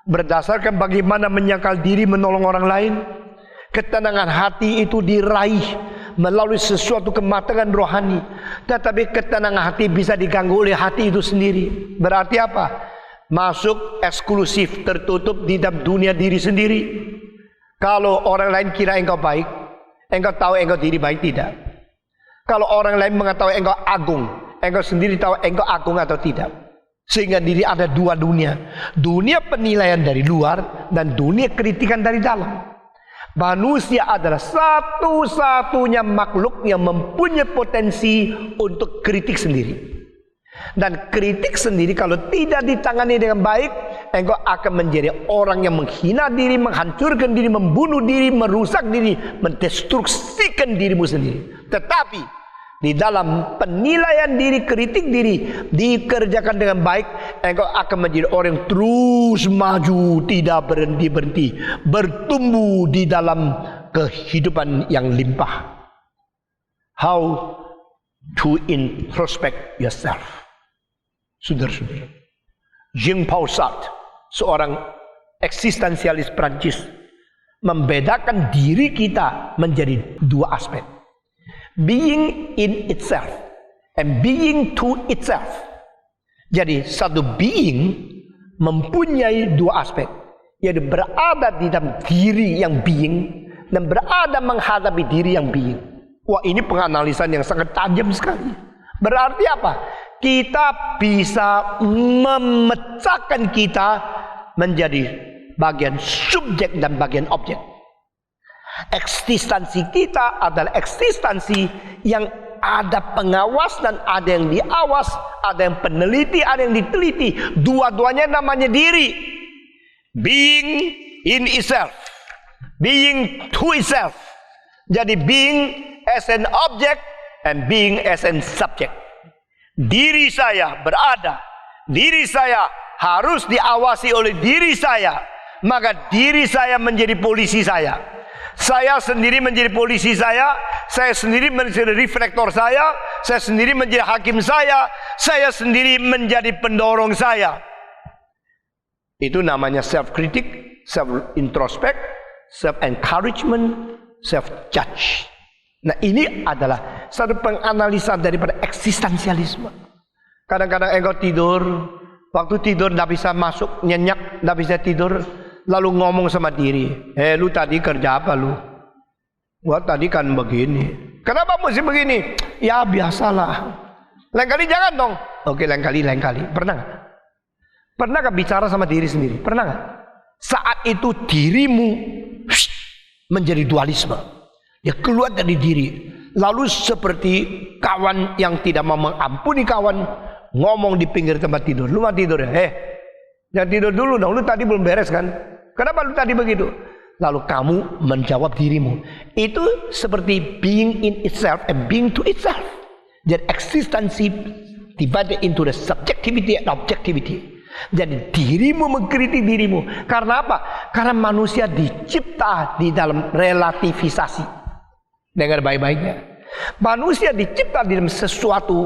S2: berdasarkan bagaimana menyangkal diri menolong orang lain. Ketenangan hati itu diraih melalui sesuatu kematangan rohani. Tetapi ketenangan hati bisa diganggu oleh hati itu sendiri. Berarti apa? Masuk eksklusif, tertutup di dalam dunia diri sendiri. Kalau orang lain kira engkau baik, engkau tahu engkau diri baik tidak. Kalau orang lain mengetahui engkau agung, engkau sendiri tahu engkau agung atau tidak. Sehingga diri ada 2 dunia. Dunia penilaian dari luar dan dunia kritikan dari dalam. Manusia adalah satu-satunya makhluk yang mempunyai potensi untuk kritik sendiri. Dan kritik sendiri kalau tidak ditangani dengan baik, engkau akan menjadi orang yang menghina diri, menghancurkan diri, membunuh diri, merusak diri, mendestruksikan dirimu sendiri. Tetapi di dalam penilaian diri, kritik diri dikerjakan dengan baik, engkau akan menjadi orang yang terus maju, tidak berhenti-berhenti, bertumbuh di dalam kehidupan yang limpah. How to introspect yourself. Saudara-saudara, Jean-Paul Sartre, seorang eksistensialis Prancis, membedakan diri kita menjadi dua aspek. Being in itself and being to itself. Jadi satu being mempunyai dua aspek, yaitu berada di dalam diri yang being dan berada menghadapi diri yang being. Wah, ini penganalisan yang sangat tajam sekali. Berarti apa? Kita bisa memecahkan kita menjadi bagian subjek dan bagian objek. Eksistensi kita adalah eksistensi yang ada pengawas dan ada yang diawas, ada yang peneliti, ada yang diteliti. Dua-duanya namanya diri. Being in itself, being to itself. Jadi being as an object and being as an subject. Diri saya berada, diri saya harus diawasi oleh diri saya. Maka diri saya menjadi polisi saya. Saya sendiri menjadi polisi saya sendiri menjadi reflektor saya sendiri menjadi hakim saya sendiri menjadi pendorong saya. Itu namanya self-critic, self-introspect, self-encouragement, self-judge. Nah, ini adalah satu penganalisan daripada eksistensialisme. Kadang-kadang engkau tidur, waktu tidur tidak bisa masuk, nyenyak, tidak bisa tidur, lalu ngomong sama diri, lu tadi kerja apa lu? Wah, tadi kan begini. Kenapa mesti begini? Ya biasalah. Lain kali jangan dong. Oke, lain kali. Pernah nggak? Pernah nggak bicara sama diri sendiri? Pernah nggak? Saat itu dirimu menjadi dualisme. Dia keluar dari diri. Lalu seperti kawan yang tidak mau mengampuni kawan, ngomong di pinggir tempat tidur. Lu mau tidur ya? Jangan tidur dulu dong. Lu tadi belum beres kan? Kenapa lu tadi begitu? Lalu kamu menjawab dirimu. Itu seperti being in itself and being to itself. Jadi eksistensi divided into the subjectivity and objectivity. Jadi dirimu mengkritik dirimu. Karena apa? Karena manusia dicipta di dalam relativisasi. Dengar baik-baiknya. Manusia dicipta di dalam sesuatu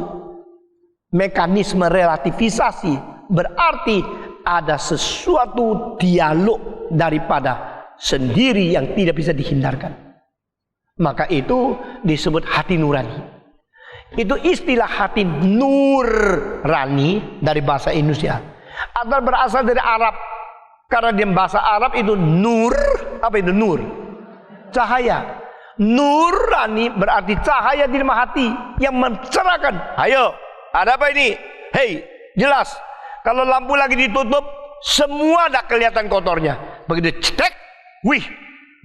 S2: mekanisme relativisasi. Berarti ada sesuatu dialog daripada sendiri yang tidak bisa dihindarkan. Maka itu disebut hati nurani. Itu istilah hati nurani dari bahasa Indonesia. Atau berasal dari Arab. Karena di bahasa Arab itu nur. Apa itu nur? Cahaya. Nurani berarti cahaya di dalam hati yang mencerahkan. Ayo, ada apa ini? Hei, jelas. Kalau lampu lagi ditutup, semua tidak kelihatan kotornya. Begitu cetek, wih,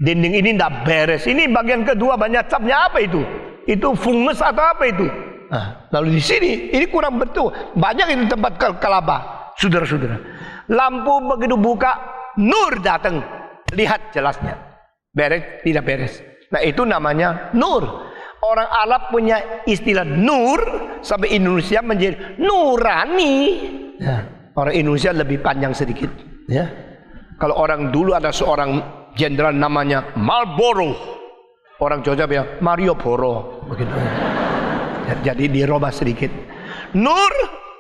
S2: dinding ini tidak beres. Ini bagian kedua banyak capnya, apa itu? Itu fungus atau apa itu? Nah, lalu di sini ini kurang betul. Banyak itu tempat kelaba, saudara-saudara. Lampu begitu buka, nur datang. Lihat jelasnya. Beres, tidak beres. Nah, itu namanya nur. Orang Arab punya istilah nur, sampai Indonesia menjadi nurani. Ya, orang Indonesia lebih panjang sedikit. Ya. Kalau orang dulu ada seorang jenderal namanya Marlboro. Orang Jogja bilang Mario Boro. Begitu. Jadi dirubah sedikit. Nur,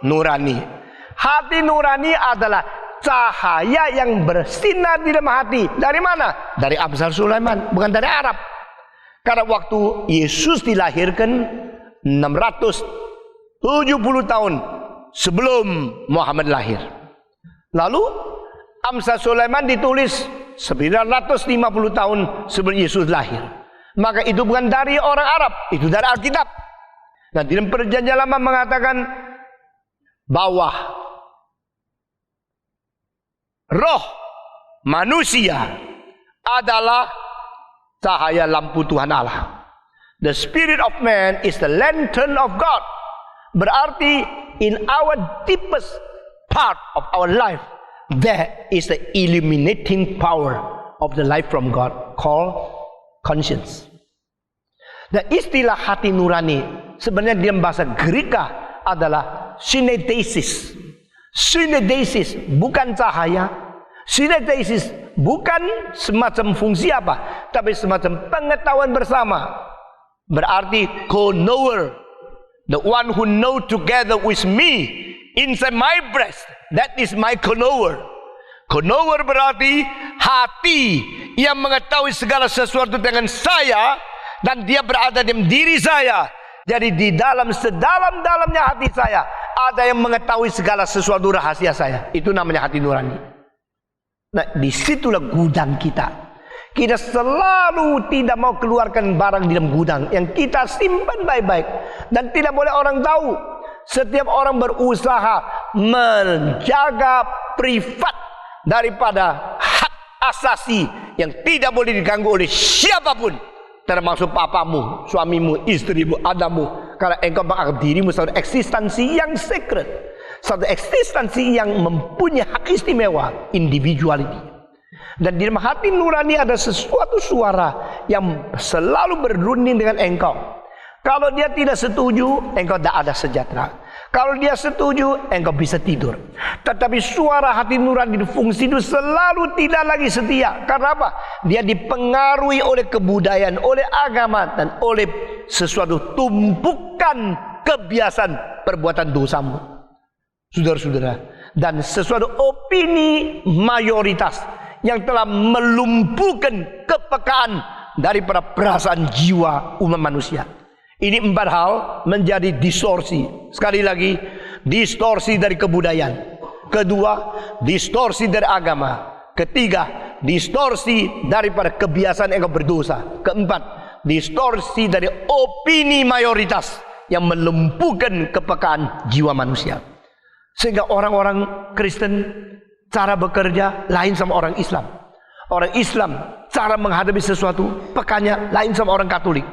S2: nurani. Hati nurani adalah cahaya yang bersinar di dalam hati. Dari mana? Dari Amsal Sulaiman, bukan dari Arab. Karena waktu Yesus dilahirkan 670 tahun sebelum Muhammad lahir. Lalu Amsal Sulaiman ditulis 950 tahun sebelum Yesus lahir. Maka itu bukan dari orang Arab, itu dari Alkitab. Nah, di dalam Perjanjian Lama mengatakan bahwa roh manusia adalah cahaya lampu Tuhan Allah. The spirit of man is the lantern of God. Berarti in our deepest part of our life, there is the illuminating power of the life from God called conscience. Dan istilah hati nurani sebenarnya dalam bahasa Greka adalah synedesis. Synedesis bukan cahaya. Synedesis bukan semacam fungsi apa, tapi semacam pengetahuan bersama. Berarti co-knower, the one who know together with me inside my breast, that is my co-knower. Co-knower berarti hati yang mengetahui segala sesuatu dengan saya, dan dia berada dalam diri saya. Jadi di dalam sedalam-dalamnya hati saya ada yang mengetahui segala sesuatu rahasia saya. Itu namanya hati nurani. Nah, disitulah gudang kita. Kita selalu tidak mau keluarkan barang di dalam gudang yang kita simpan baik-baik, dan tidak boleh orang tahu. Setiap orang berusaha menjaga privat daripada hak asasi yang tidak boleh diganggu oleh siapapun, termasuk papamu, suamimu, istrimu, anakmu. Karena engkau menganggap dirimu satu eksistensi yang secret, satu eksistensi yang mempunyai hak istimewa, individuality. Dan di dalam hati nurani ada sesuatu suara yang selalu berunding dengan engkau. Kalau dia tidak setuju, engkau tidak ada sejahtera. Kalau dia setuju, engkau bisa tidur. Tetapi suara hati nurani fungsi itu selalu tidak lagi setia. Karena apa? Dia dipengaruhi oleh kebudayaan, oleh agama, dan oleh sesuatu tumpukan kebiasaan perbuatan dosamu, saudara-saudara. Dan sesuatu opini mayoritas yang telah melumpuhkan kepekaan daripada perasaan jiwa umat manusia. Ini 4 hal menjadi distorsi. Sekali lagi, distorsi dari kebudayaan. Kedua, distorsi dari agama. Ketiga, distorsi daripada kebiasaan engkau berdosa. Keempat, distorsi dari opini mayoritas yang melumpuhkan kepekaan jiwa manusia. Sehingga orang-orang Kristen cara bekerja lain sama orang Islam. Orang Islam cara menghadapi sesuatu pekannya lain sama orang Katolik.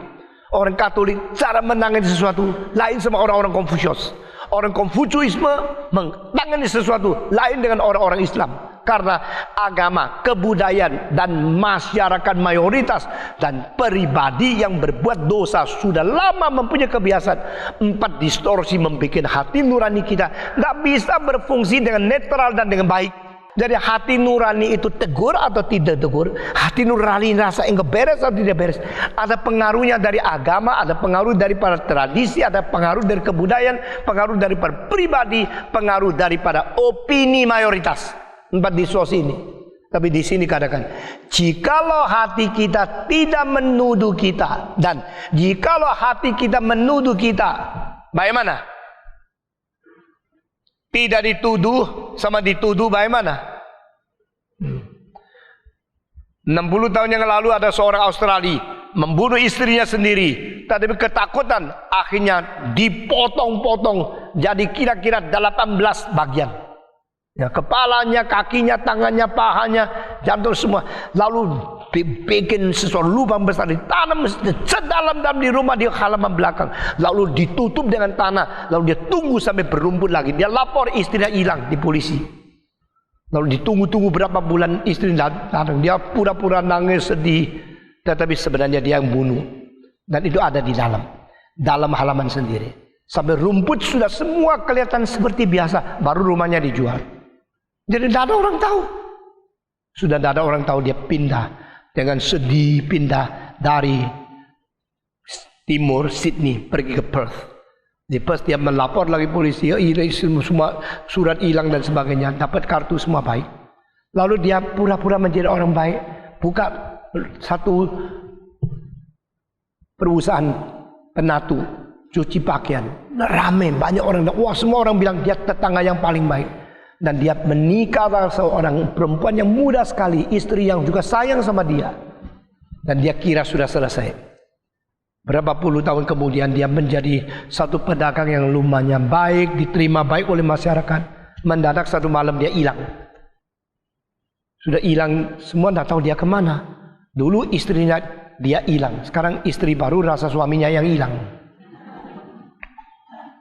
S2: Orang Katolik cara menangani sesuatu lain sama orang-orang Konfusius. Orang Konfusiusme menangani sesuatu lain dengan orang-orang Islam. Karena agama, kebudayaan, dan masyarakat mayoritas dan pribadi yang berbuat dosa sudah lama mempunyai kebiasaan. 4 distorsi membuat hati nurani kita tidak bisa berfungsi dengan netral dan dengan baik. Jadi hati nurani itu tegur atau tidak tegur, hati nurani rasa engkau beres atau tidak beres, ada pengaruhnya dari agama, ada pengaruh daripada tradisi, ada pengaruh dari kebudayaan, pengaruh daripada pribadi, pengaruh daripada opini mayoritas. 4 distorsi ini. Tapi di sini katakan, jikalau hati kita tidak menuduh kita, dan jikalau hati kita menuduh kita, bagaimana? Tidak dituduh sama dituduh bagaimana? 60 tahun yang lalu ada seorang Australia membunuh istrinya sendiri, tapi ketakutan akhirnya dipotong-potong jadi kira-kira 18 bagian. Ya, kepalanya, kakinya, tangannya, pahanya, jantung semua. Lalu dibikin sesuatu lubang besar, ditanam sedalam-dalam di rumah di halaman belakang. Lalu ditutup dengan tanah. Lalu dia tunggu sampai berumput lagi. Dia lapor istrinya hilang di polisi. Lalu ditunggu-tunggu berapa bulan istri datang. Dia pura-pura nangis sedih, tetapi sebenarnya dia yang bunuh. Dan itu ada di dalam halaman sendiri. Sampai rumput sudah semua kelihatan seperti biasa, baru rumahnya dijual. Jadi tidak ada orang tahu. Sudah tidak ada orang tahu, dia pindah dengan sedih, pindah dari timur Sydney pergi ke Perth. Di Perth dia melapor lagi polisi, semua surat hilang dan sebagainya, dapat kartu semua baik. Lalu dia pura-pura menjadi orang baik, buka satu perusahaan penatu, cuci pakaian. Ramai, banyak orang, wah semua orang bilang dia tetangga yang paling baik. Dan dia menikah dengan seorang perempuan yang muda sekali, istri yang juga sayang sama dia. Dan dia kira sudah selesai. Berapa puluh tahun kemudian dia menjadi satu pedagang yang lumayan baik, diterima baik oleh masyarakat. Mendadak satu malam dia hilang. Sudah hilang, semua tidak tahu dia kemana. Dulu istrinya dia hilang. Sekarang istri baru rasa suaminya yang hilang.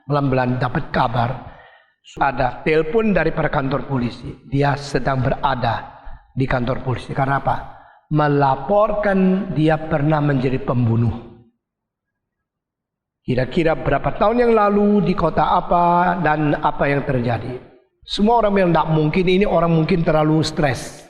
S2: Pelan-pelan dapat kabar, ada telepon daripada kantor polisi. Dia sedang berada di kantor polisi. Karena apa? Melaporkan dia pernah menjadi pembunuh. Kira-kira berapa tahun yang lalu di kota apa dan apa yang terjadi. Semua orang bilang tidak mungkin, ini orang mungkin terlalu stres.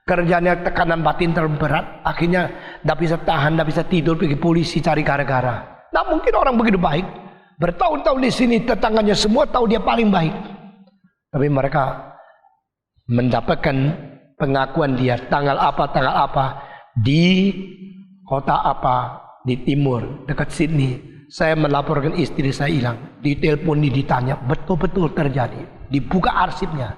S2: Kerjanya tekanan batin terlalu berat. Akhirnya tidak bisa tahan, tidak bisa tidur, pergi polisi cari gara-gara. Tidak mungkin orang begitu baik. Bertahun-tahun di sini tetangganya semua tahu dia paling baik. Tapi mereka mendapatkan pengakuan dia tanggal apa di kota apa di timur dekat Sydney. Saya melaporkan istri saya hilang. Ditelepon, ditanya, betul-betul terjadi. Dibuka arsipnya.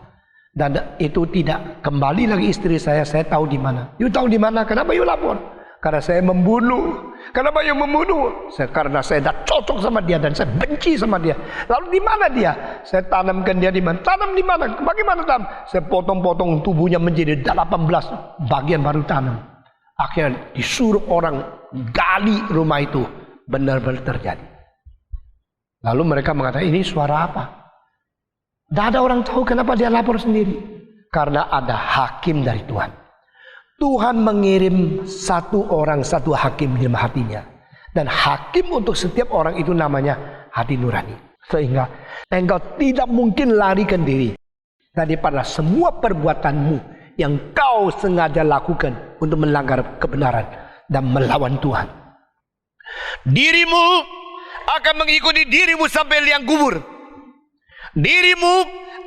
S2: Dan itu tidak kembali lagi istri saya tahu di mana. You tahu di mana? Kenapa you lapor? Karena saya membunuh. Kenapa you membunuh? Karena saya tidak cocok sama dia dan saya benci sama dia. Lalu di mana dia? Saya tanamkan dia di mana? Tanam di mana? Bagaimana tanam? Saya potong-potong tubuhnya menjadi 18 bagian baru tanam. Akhirnya disuruh orang gali rumah itu. Benar-benar terjadi. Lalu mereka mengatakan, ini suara apa? Tidak ada orang tahu kenapa dia lapor sendiri. Karena ada hakim dari Tuhan. Tuhan mengirim satu hakim di dalam hatinya. Dan hakim untuk setiap orang itu namanya hati nurani. Sehingga engkau tidak mungkin larikan diri daripada semua perbuatanmu yang kau sengaja lakukan untuk melanggar kebenaran dan melawan Tuhan. Dirimu akan mengikuti dirimu sampai liang kubur. Dirimu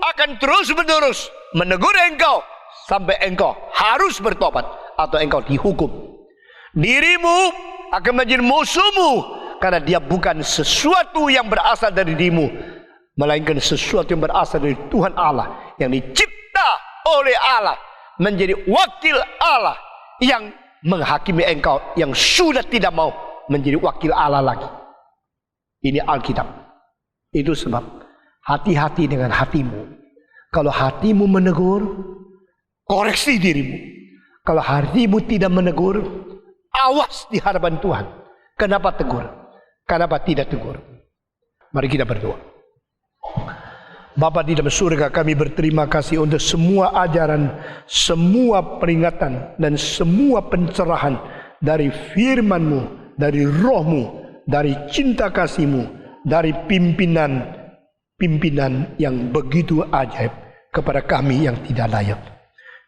S2: akan terus-menerus menegur engkau sampai engkau harus bertobat atau engkau dihukum. Dirimu akan menjadi musuhmu karena dia bukan sesuatu yang berasal dari dirimu, melainkan sesuatu yang berasal dari Tuhan Allah yang dicipta oleh Allah, menjadi wakil Allah yang menghakimi engkau yang sudah tidak mau menjadi wakil Allah lagi. Ini Alkitab. Itu sebab hati-hati dengan hatimu. Kalau hatimu menegur, koreksi dirimu. Kalau hatimu tidak menegur, awas di hadapan Tuhan. Kenapa tegur? Kenapa tidak tegur? Mari kita berdoa. Bapa di dalam surga, kami berterima kasih untuk semua ajaran, semua peringatan, dan semua pencerahan dari firman-Mu, dari roh-Mu, dari cinta kasih-Mu, dari pimpinan yang begitu ajaib kepada kami yang tidak layak.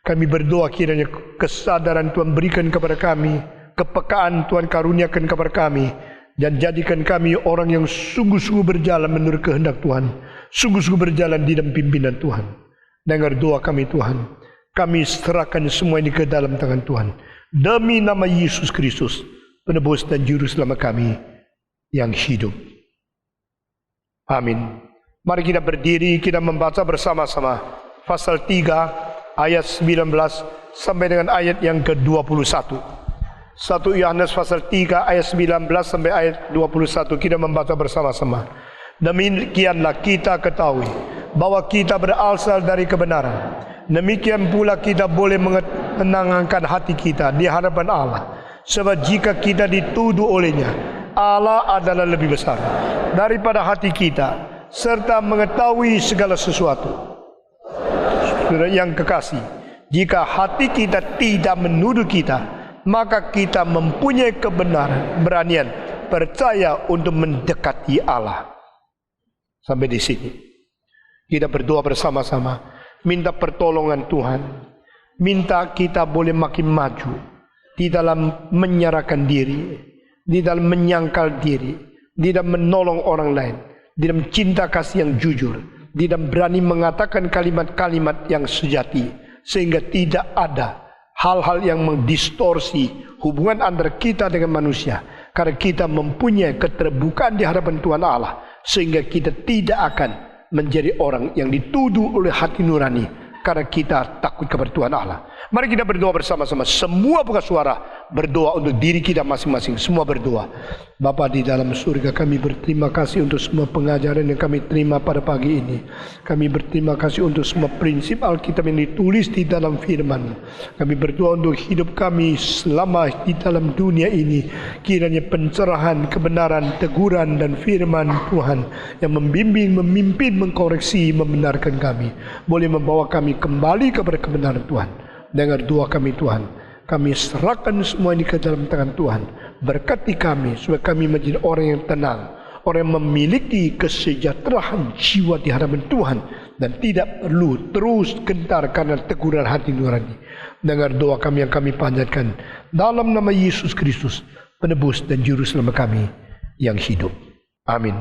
S2: Kami berdoa kiranya kesadaran Tuhan berikan kepada kami, kepekaan Tuhan karuniakan kepada kami, dan jadikan kami orang yang sungguh-sungguh berjalan menurut kehendak Tuhan, sungguh-sungguh berjalan di dalam pimpinan Tuhan. Dengar doa kami Tuhan, kami serahkan semua ini ke dalam tangan Tuhan, demi nama Yesus Kristus, penebus dan juru selamat kami yang hidup. Amin. Mari kita berdiri, kita membaca bersama-sama pasal 3 ayat 19 sampai dengan ayat yang ke-21. 1 Yohanes pasal 3 ayat 19 sampai ayat 21, kita membaca bersama-sama. Demikianlah kita ketahui bahwa kita berasal dari kebenaran. Demikian pula kita boleh menenangkan hati kita di hadapan Allah. Sebab jika kita dituduh olehnya, Allah adalah lebih besar daripada hati kita, serta mengetahui segala sesuatu. Saudara yang kekasih, jika hati kita tidak menuduh kita, maka kita mempunyai keberanian percaya untuk mendekati Allah. Sampai di sini kita berdoa bersama-sama, minta pertolongan Tuhan, minta kita boleh makin maju di dalam menyerahkan diri, di dalam menyangkal diri, di dalam menolong orang lain, di dalam cinta kasih yang jujur, di dalam berani mengatakan kalimat-kalimat yang sejati, sehingga tidak ada hal-hal yang mendistorsi hubungan antara kita dengan manusia, karena kita mempunyai keterbukaan di hadapan Tuhan Allah, sehingga kita tidak akan menjadi orang yang dituduh oleh hati nurani, karena kita takut kepada Tuhan Allah.
S1: Mari kita berdoa bersama-sama. Semua buka suara, berdoa untuk diri kita masing-masing. Semua berdoa. Bapa di dalam surga, kami berterima kasih untuk semua pengajaran yang kami terima pada pagi ini. Kami berterima kasih untuk semua prinsip Alkitab yang ditulis di dalam firman. Kami berdoa untuk hidup kami selama di dalam dunia ini. Kiranya pencerahan, kebenaran, teguran dan firman Tuhan yang membimbing, memimpin, mengkoreksi, membenarkan kami, boleh membawa kami kembali kepada kebenaran Tuhan. Dengar doa kami Tuhan. Kami serahkan semua ini ke dalam tangan Tuhan. Berkati kami supaya kami menjadi orang yang tenang, orang yang memiliki kesejahteraan jiwa di hadapan Tuhan dan tidak perlu terus gentar karena teguran hati nurani. Dengar doa kami yang kami panjatkan dalam nama Yesus Kristus, penebus dan juru selamat kami yang hidup. Amin.